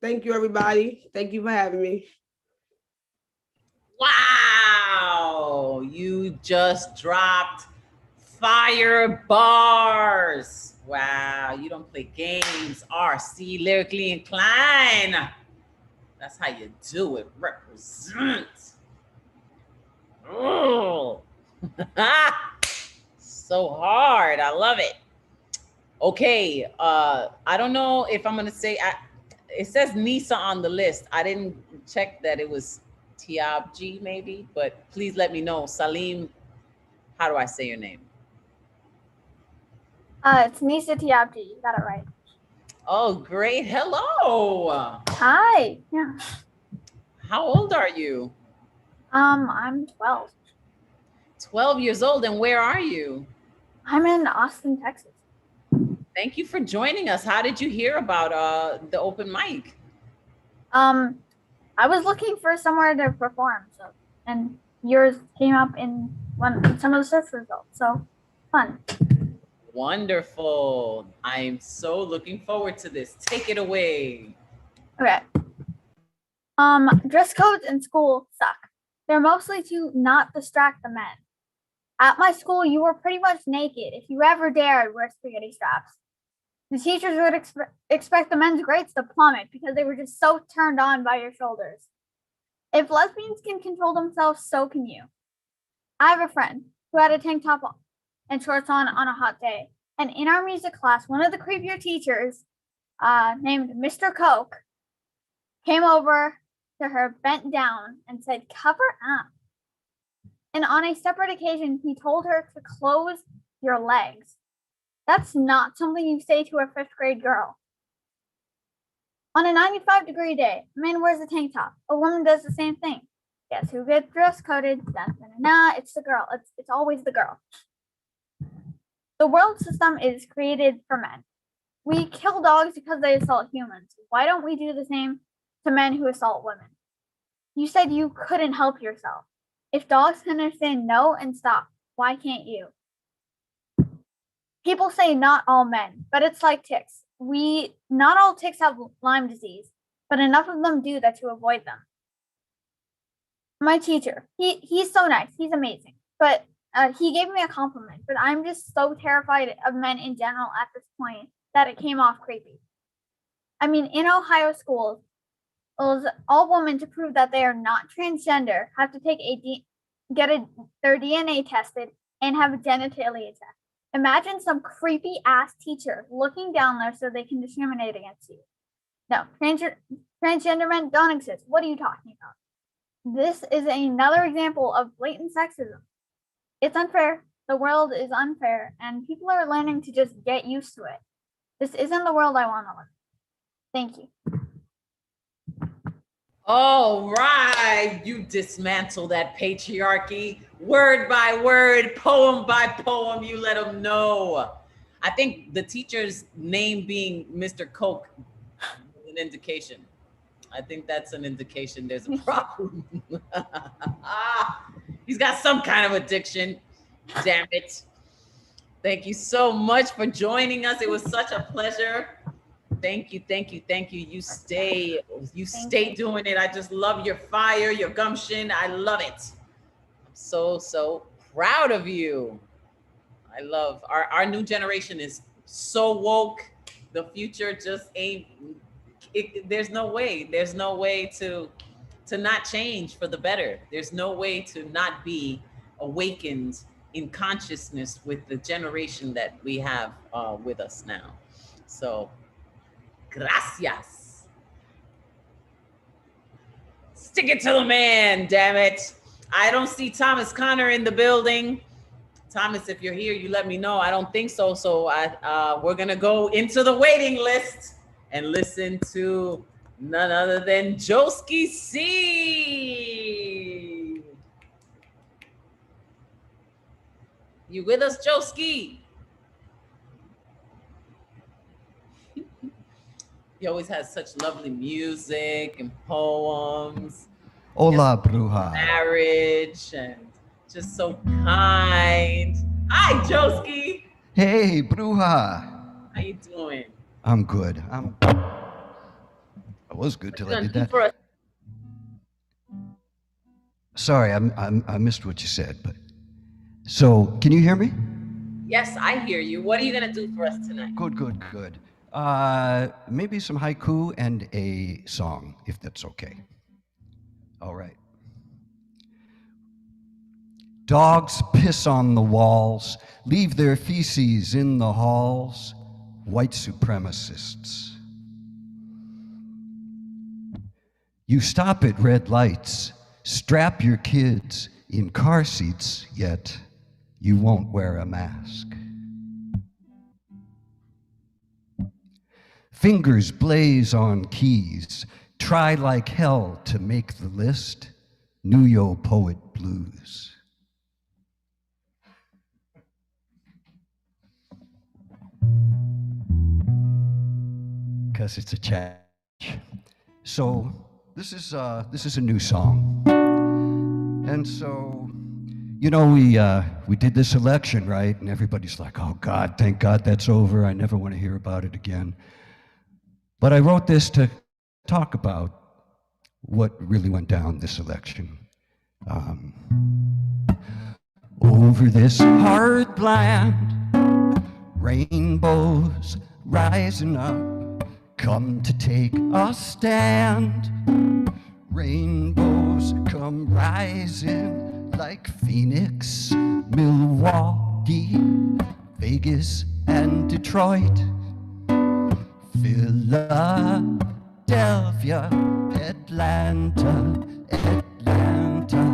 Thank you, everybody. Thank you for having me.
Wow, you just dropped fire bars. Wow, you don't play games. RC Lyrically Inclined. That's how you do it. Represent. Oh, so hard. I love it. Okay, I don't know if I'm gonna say, it says Nisa on the list. I didn't check that it was Tiabji maybe, but please let me know. Salim, how do I say your name?
It's Nisa Tiabji. You got it right.
Oh, great. Hello.
Hi. Yeah.
How old are you?
I'm 12.
12 years old. And where are you?
I'm in Austin, Texas.
Thank you for joining us. How did you hear about the open mic?
I was looking for somewhere to perform, so and yours came up in some of the search results. So fun.
Wonderful. I'm so looking forward to this. Take it away.
Okay. Dress codes in school suck. They're mostly to not distract the men. At my school, you were pretty much naked if you ever dared wear spaghetti straps. The teachers would expect the men's grades to plummet because they were just so turned on by your shoulders. If lesbians can control themselves, so can you. I have a friend who had a tank top and shorts on a hot day. And in our music class, one of the creepier teachers, named Mr. Coke, came over to her, bent down, and said, "Cover up." And on a separate occasion, he told her to close your legs. That's not something you say to a 5th grade girl. On a 95-degree day, a man wears a tank top. A woman does the same thing. Guess who gets dress coded? It's the girl. It's always the girl. The world system is created for men. We kill dogs because they assault humans. Why don't we do the same to men who assault women? You said you couldn't help yourself. If dogs can understand no and stop, why can't you? People say not all men, but it's like ticks. Not all ticks have Lyme disease, but enough of them do that you avoid them. My teacher, he's so nice, he's amazing, but he gave me a compliment, but I'm just so terrified of men in general at this point that it came off creepy. I mean, in Ohio schools, all women, to prove that they are not transgender, have to take their DNA tested and have a genitalia test. Imagine some creepy ass teacher looking down there so they can discriminate against you. No, transgender men don't exist. What are you talking about? This is another example of blatant sexism. It's unfair. The world is unfair, and people are learning to just get used to it. This isn't the world I want to live. Thank you.
All right, you dismantle that patriarchy word by word, poem by poem. You let them know. I think the teacher's name being Mr. Coke is an indication. I think that's an indication there's a problem. He's got some kind of addiction. Damn it. Thank you so much for joining us. It was such a pleasure. Thank you, thank you, thank you. You stay doing it. I just love your fire, your gumption. I love it. I'm so proud of you. I love our new generation is so woke. The future just ain't, there's no way to not change for the better. There's no way to not be awakened in consciousness with the generation that we have with us now. So, gracias. Stick it to the man, damn it. I don't see Thomas Connor in the building. Thomas, if you're here, you let me know. I don't think so. So we're gonna go into the waiting list and listen to none other than Joski C. You with us, Joski? He always has such lovely music and poems.
Hola, bruja.
Marriage and just so kind. Hi, Joski.
Hey, bruja.
How you doing?
I'm good. I was good till I did that. Sorry, I missed what you said, but so can you hear me?
Yes, I hear you. What are you gonna do for us tonight?
Good. Maybe some haiku and a song, if that's okay. All right. Dogs piss on the walls, leave their feces in the halls. White supremacists. You stop at red lights, strap your kids in car seats, yet you won't wear a mask. Fingers blaze on keys, try like hell to make the list. New Poet Blues. Because it's a challenge. So this is a new song. And so, you know, we did this election, right? And everybody's like, oh God, thank God that's over. I never want to hear about it again. But I wrote this to talk about what really went down this election. Over this hard land, rainbows rising up, come to take a stand. Rainbows come rising like Phoenix, Milwaukee, Vegas, and Detroit, Philadelphia, Atlanta, Atlanta.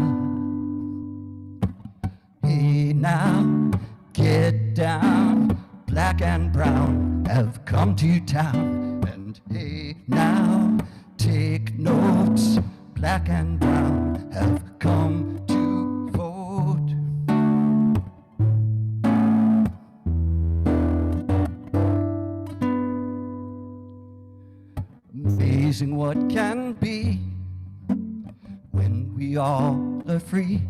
Hey now, get down, black and brown have come to town. And hey now, take notes, black and brown have come to vote. Amazing what can be when we all are free.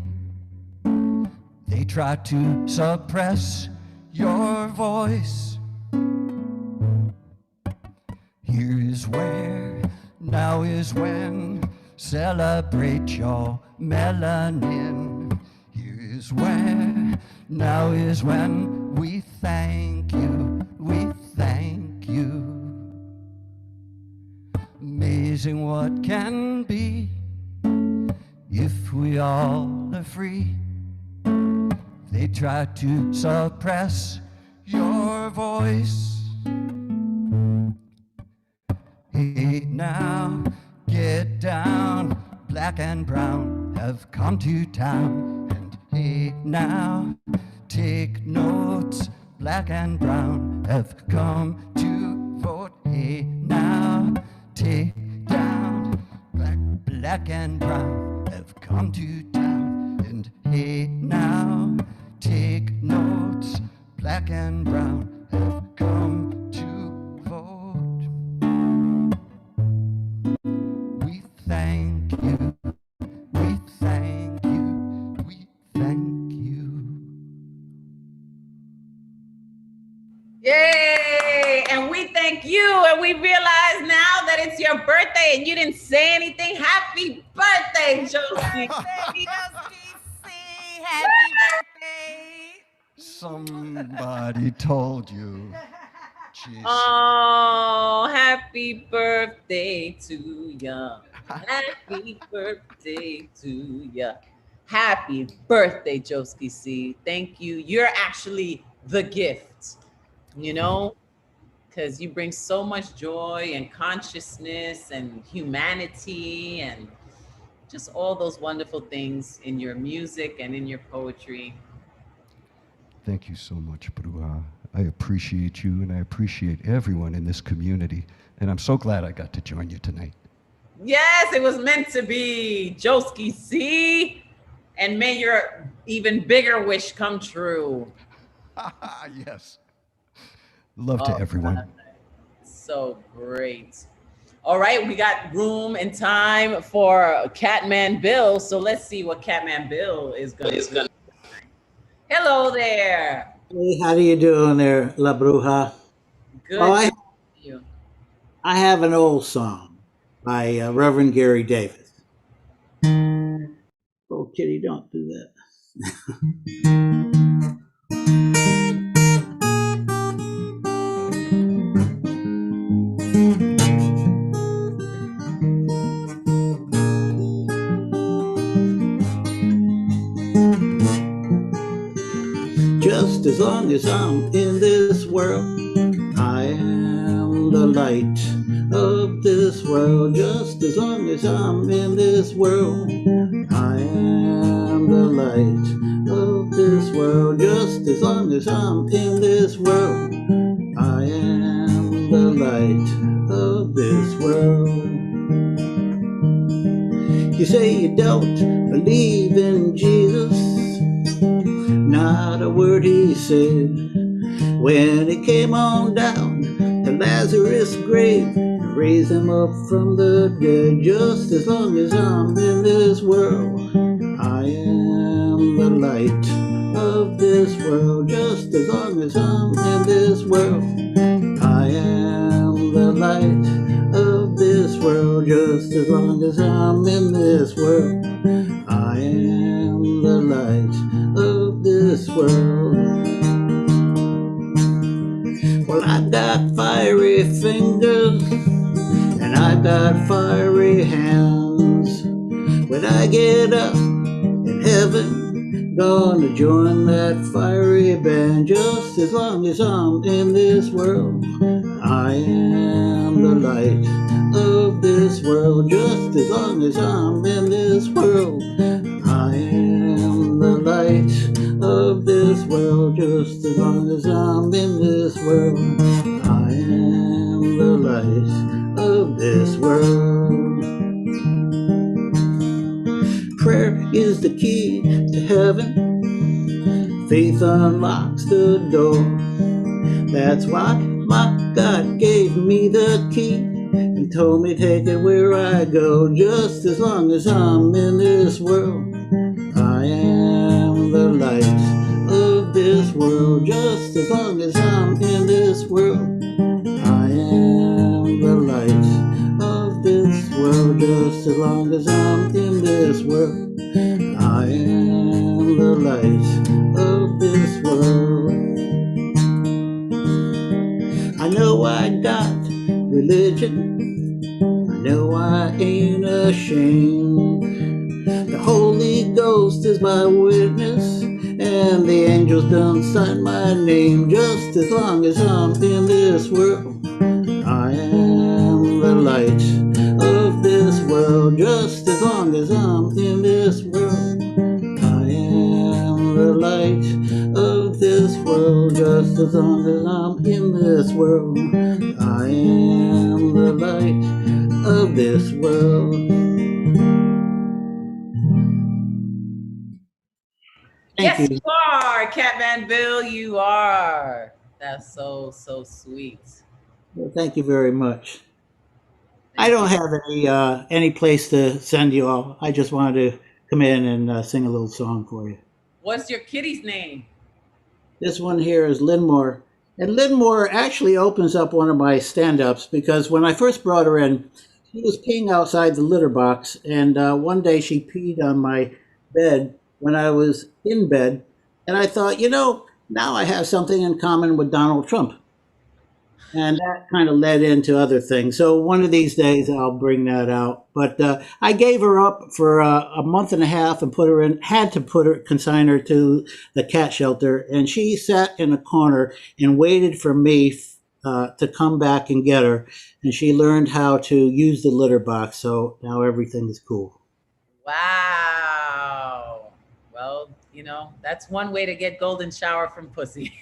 They try to suppress your voice. Here is where, now is when, celebrate your melanin. Here is where, now is when, we thank you, we thank you. Amazing what can be if we all are free. They try to suppress your voice. Hey now, get down, black and brown have come to town. And hey now, take notes, black and brown have come to vote. Hey now, take down, black and brown have come to town. And hey now, take notes, black and brown have come to vote. We thank you, we thank you, we thank you.
Yay! And we thank you. And we realize now that it's your birthday and you didn't say anything. Happy birthday, Josie.
Happy birthday.
Somebody told you. Jeez.
Oh, happy birthday to ya. Happy birthday to ya. Happy birthday, Joski C. Thank you. You're actually the gift, you know, because you bring so much joy and consciousness and humanity and just all those wonderful things in your music and in your poetry.
Thank you so much, Bruja. I appreciate you and I appreciate everyone in this community. And I'm so glad I got to join you tonight.
Yes, it was meant to be. Joski C. And may your even bigger wish come true.
Yes. Love to everyone.
So great. All right, we got room and time for Catman Bill. So let's see what Catman Bill is going to do. Hello there.
Hey, how do you doing there, La Bruja?
Good.
Well, I have an old song by Reverend Gary Davis. Oh, kitty, don't do that. Just as long as I'm in this world, I am the light of this world. Just as long as I'm in this world, I am the light of this world. Just as long as I'm in this world, I am the light of this world. You say you don't believe in Jesus, not a word he said. When he came on down to Lazarus' grave and raised him up from the dead. Just as long as I'm in this world, I I am the light of this world, just as long as I'm in this world. I am the light of this world, just as long as I'm in this world. I am the light of this world. Well, I've got fiery fingers and I've got fiery hands. When I get up in heaven, gonna join that fiery band. Just as long as I'm in this world, I am the light of this world. Just as long as I'm in this world, I am the light of this world. Just as long as I'm in this world, I am the light of this world. Prayer is the key to heaven. Faith unlocks the door. That's why my God gave me the key and told me take it where I go. Just as long as I'm in this world, I am the light of this world. Just as long as I'm in this world, I am the light of this world. Just as long as I'm in this world, I am the light of this world. I know I got religion, I know I ain't ashamed. The Holy Ghost is my witness, and the angels done sign my name. Just as long as I'm in this world, I am the light of this world. Just as long as I'm in this world, I am the light of this world. Just as long as I'm in this world, I am the light of this world. Thank
Yes,
you.
you are, Catman Bill. You are. That's so sweet.
Well, thank you very much. I don't have any place to send you all. I just wanted to come in and sing a little song for you.
What's your kitty's name?
This one here is Linmore. And Linmore actually opens up one of my stand-ups because when I first brought her in, she was peeing outside the litter box. And one day she peed on my bed when I was in bed. And I thought, now I have something in common with Donald Trump. And that kind of led into other things. So one of these days I'll bring that out. But I gave her up for a month and a half and consign her to the cat shelter. And she sat in a corner and waited for me to come back and get her. And she learned how to use the litter box. So now everything is cool.
Wow. Well, that's one way to get golden shower from pussy.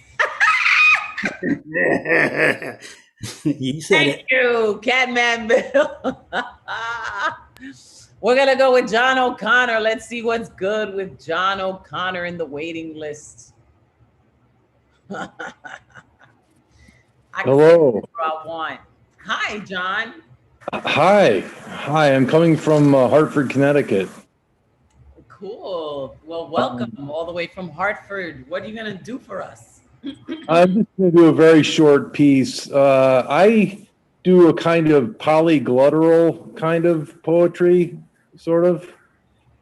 You said
Thank you, Catman Bill. We're going to go with John O'Connor. Let's see what's good with John O'Connor in the waiting list.
Hello.
One. Hi, John.
Hi. I'm coming from Hartford, Connecticut.
Cool. Well, welcome all the way from Hartford. What are you going to do for us?
I'm just going to do a very short piece. I do a kind of polyglottal kind of poetry, sort of.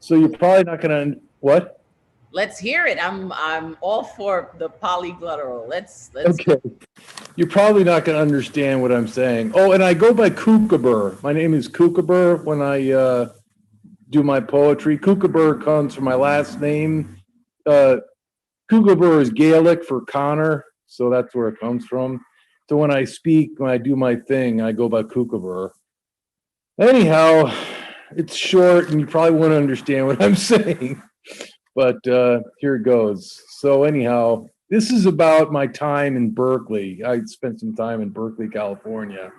So you're probably not going to what?
Let's hear it. I'm all for the polyglottal. Let's.
Okay. You're probably not going to understand what I'm saying. Oh, and I go by Kookaburr. My name is Kookaburr when I do my poetry. Kookaburr comes from my last name. Kookaburr is Gaelic for Connor, so that's where it comes from. So when I do my thing, I go by Kookaburr. Anyhow, it's short and you probably won't understand what I'm saying, but here it goes. So anyhow, this is about my time in Berkeley. I spent some time in Berkeley, California.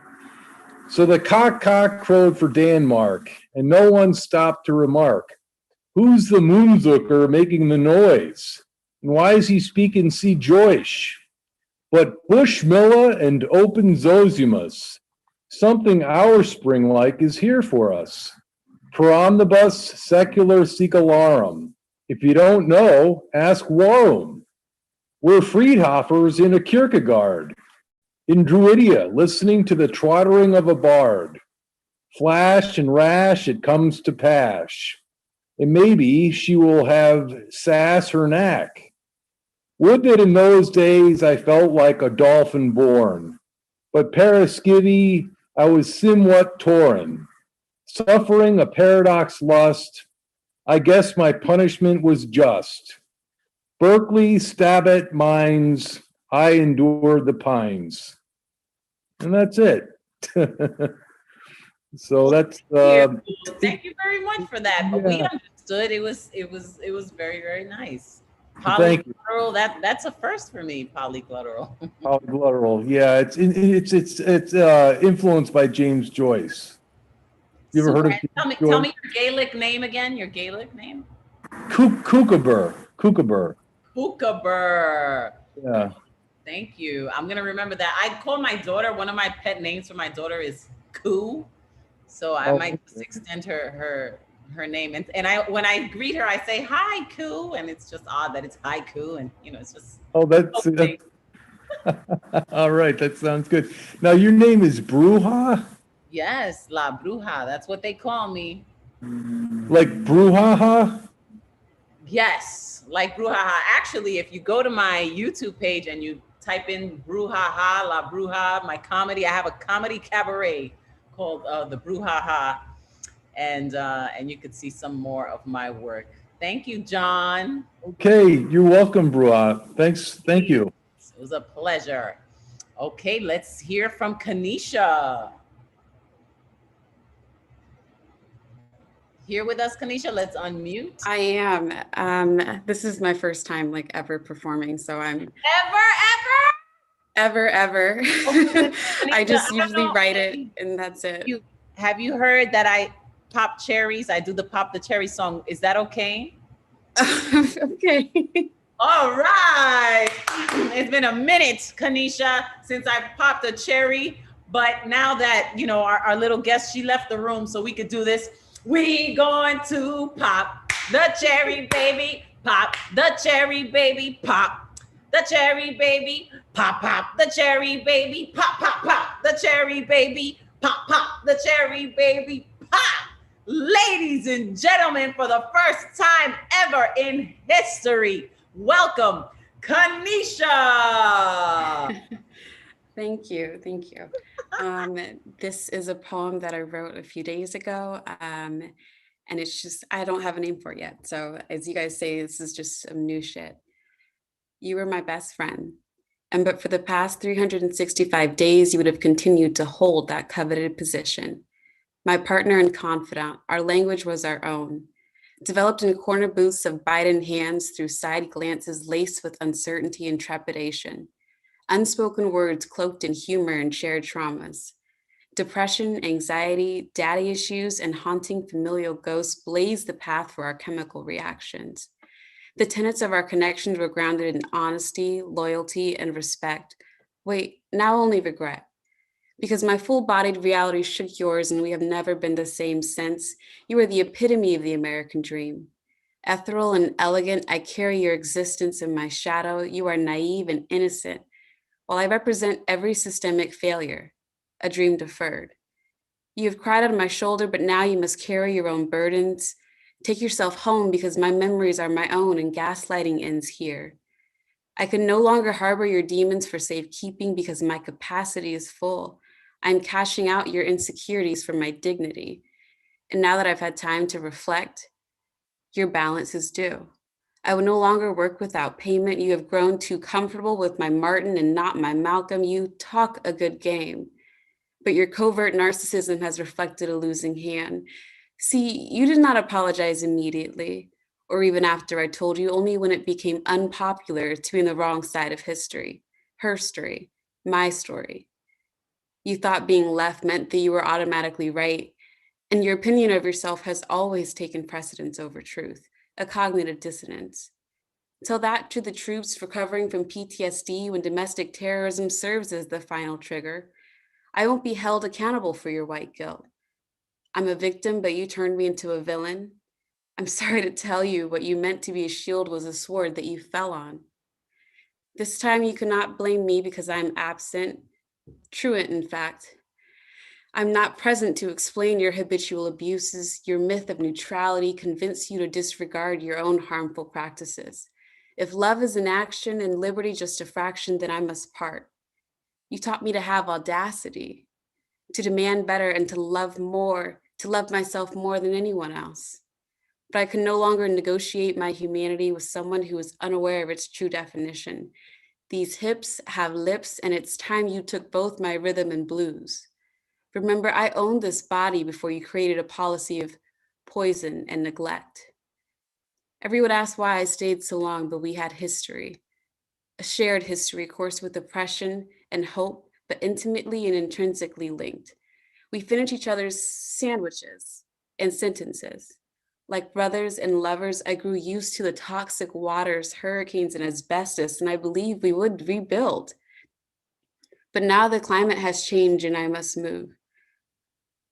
So the cock crowed for Denmark, and no one stopped to remark, who's the moonzooker making the noise? And why is he speaking C. Joyce? But Bushmilla and Open Zozimus, something our spring-like is here for us. Per omnibus secular secularum, If you don't know, ask Warum. We're Friedhofers in a Kierkegaard. In Druidia, listening to the twattering of a bard. Flash and rash, it comes to pash. And maybe she will have sass her knack. Would that in those days I felt like a dolphin born, but paraskivy I was somewhat torn, suffering a paradox lust. I guess my punishment was just. Berkeley, Stabat mines, I endured the pines. And that's it. So that's
Thank you very much for that. But we
Yeah.
understood. It was very, very nice.
Thank you.
Polyglottal, that's a first for me, polyglottal.
Polyglottal. Yeah, it's influenced by James Joyce. You ever heard of
Super.
James
Tell me
Joyce?
your Gaelic name again. Your Gaelic name?
Kookaburra. Kookaburra.
Kookaburra.
Yeah.
Thank you. I'm gonna remember that. I call my daughter, one of my pet names for my daughter is Koo. So I
Oh,
might just extend her name. And I when I greet her, I say hi Koo, and it's just odd that it's hi Koo, and it's just
Oh, that's all right. That sounds good. Now your name is Bruja,
yes, La Bruja. That's what they call me.
like Brujaha.
Yes, like Brujaha. Actually, if you go to my YouTube page and you type in Brujaha, La Bruja, my comedy, I have a comedy cabaret called the Brujaha, and you could see some more of my work. Thank you, John.
Okay, you're welcome, Bruja. Thanks. Thank you.
It was a pleasure. Okay, let's hear from Kanisha. Here with us, Kanisha. Let's unmute.
I am. This is my first time like ever performing, so I'm ever. I just usually write it and that's it.
Have you heard that I pop cherries? I do the pop the cherry song. Is that okay?
Okay.
All right. It's been a minute, Kanisha, since I popped a cherry. But now that, our little guest, she left the room so we could do this. We going to pop the cherry, baby. Pop the cherry, baby. Pop the cherry, baby. Pop, pop the cherry, baby. Pop, pop, pop the cherry, baby. Pop, pop the cherry, baby. Pop. Ladies and gentlemen, for the first time ever in history, welcome, Kanisha.
Thank you. This is a poem that I wrote a few days ago. And it's just, I don't have a name for it yet. So as you guys say, this is just some new shit. You were my best friend. And but for the past 365 days, you would have continued to hold that coveted position. My partner and confidant, our language was our own. Developed in corner booths of Biden hands through side glances laced with uncertainty and trepidation. Unspoken words cloaked in humor and shared traumas. Depression, anxiety, daddy issues, and haunting familial ghosts blazed the path for our chemical reactions. The tenets of our connections were grounded in honesty, loyalty, and respect. Wait, now only regret. Because my full-bodied reality shook yours and we have never been the same since. You are the epitome of the American dream. Ethereal and elegant, I carry your existence in my shadow. You are naive and innocent, while I represent every systemic failure, a dream deferred. You have cried on my shoulder, but now you must carry your own burdens. Take yourself home because my memories are my own and gaslighting ends here. I can no longer harbor your demons for safekeeping because my capacity is full. I'm cashing out your insecurities for my dignity. And now that I've had time to reflect, your balance is due. I will no longer work without payment. You have grown too comfortable with my Martin and not my Malcolm. You talk a good game, but your covert narcissism has reflected a losing hand. See, you did not apologize immediately, or even after I told you, only when it became unpopular to be on the wrong side of history, her story, my story. You thought being left meant that you were automatically right, and your opinion of yourself has always taken precedence over truth, a cognitive dissonance. Tell that to the troops recovering from PTSD when domestic terrorism serves as the final trigger. I won't be held accountable for your white guilt. I'm a victim, but you turned me into a villain. I'm sorry to tell you what you meant to be a shield was a sword that you fell on. This time you cannot blame me because I'm absent, truant in fact. I'm not present to explain your habitual abuses, your myth of neutrality, convince you to disregard your own harmful practices. If love is an action and liberty just a fraction, then I must part. You taught me to have audacity, to demand better and to love more, to love myself more than anyone else. But I can no longer negotiate my humanity with someone who is unaware of its true definition. These hips have lips, and it's time you took both my rhythm and blues. Remember, I owned this body before you created a policy of poison and neglect. Everyone asked why I stayed so long, but we had history. A shared history, course with oppression and hope, but intimately and intrinsically linked. We finish each other's sandwiches and sentences. Like brothers and lovers, I grew used to the toxic waters, hurricanes, and asbestos, and I believed we would rebuild. But now the climate has changed and I must move.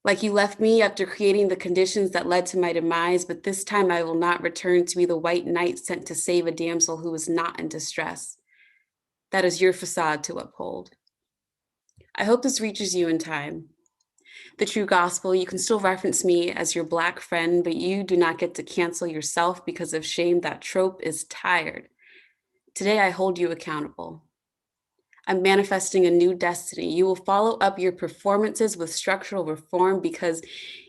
Like you left me after creating the conditions that led to my demise, but this time I will not return to be the white knight sent to save a damsel who was not in distress. That is your facade to uphold. I hope this reaches you in time. The true gospel, you can still reference me as your Black friend, but you do not get to cancel yourself because of shame. That trope is tired. Today I hold you accountable. I'm manifesting a new destiny. You will follow up your performances with structural reform because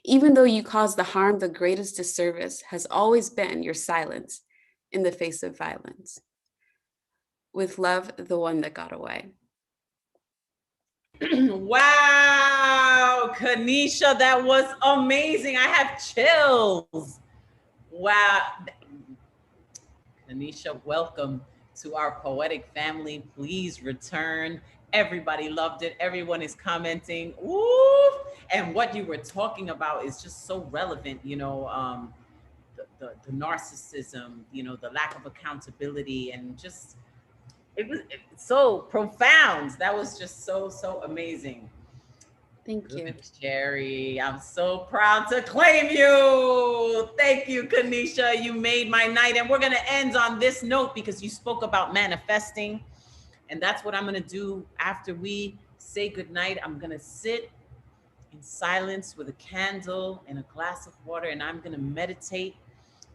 even though you caused the harm, the greatest disservice has always been your silence in the face of violence. With love, the one that got away.
Wow, Kanisha, that was amazing. I have chills. Wow. Kanisha, welcome to our poetic family. Please return. Everybody loved it. Everyone is commenting. Ooh. And what you were talking about is just so relevant, you know, the narcissism, you know, the lack of accountability, and just it's so profound. That was just so amazing.
Thank you.
Jerry, I'm so proud to claim you. Thank you, Kanisha. You made my night. And we're going to end on this note because you spoke about manifesting. And that's what I'm going to do after we say goodnight. I'm going to sit in silence with a candle and a glass of water, and I'm going to meditate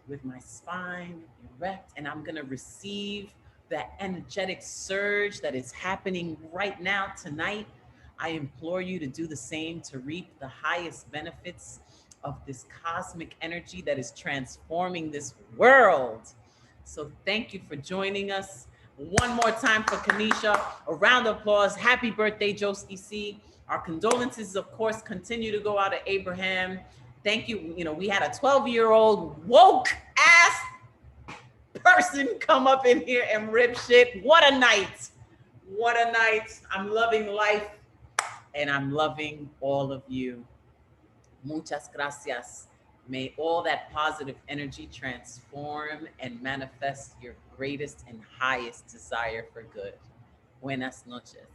with my spine erect, and I'm going to receive that energetic surge that is happening right now tonight. I implore you to do the same to reap the highest benefits of this cosmic energy that is transforming this world. So thank you for joining us. One more time for Kanisha. A round of applause. Happy birthday, Joski C. Our condolences, of course, continue to go out to Abraham. Thank you. You know, we had a 12-year-old woke ass person come up in here and rip shit. What a night. What a night. I'm loving life. And I'm loving all of you. Muchas gracias. May all that positive energy transform and manifest your greatest and highest desire for good. Buenas noches.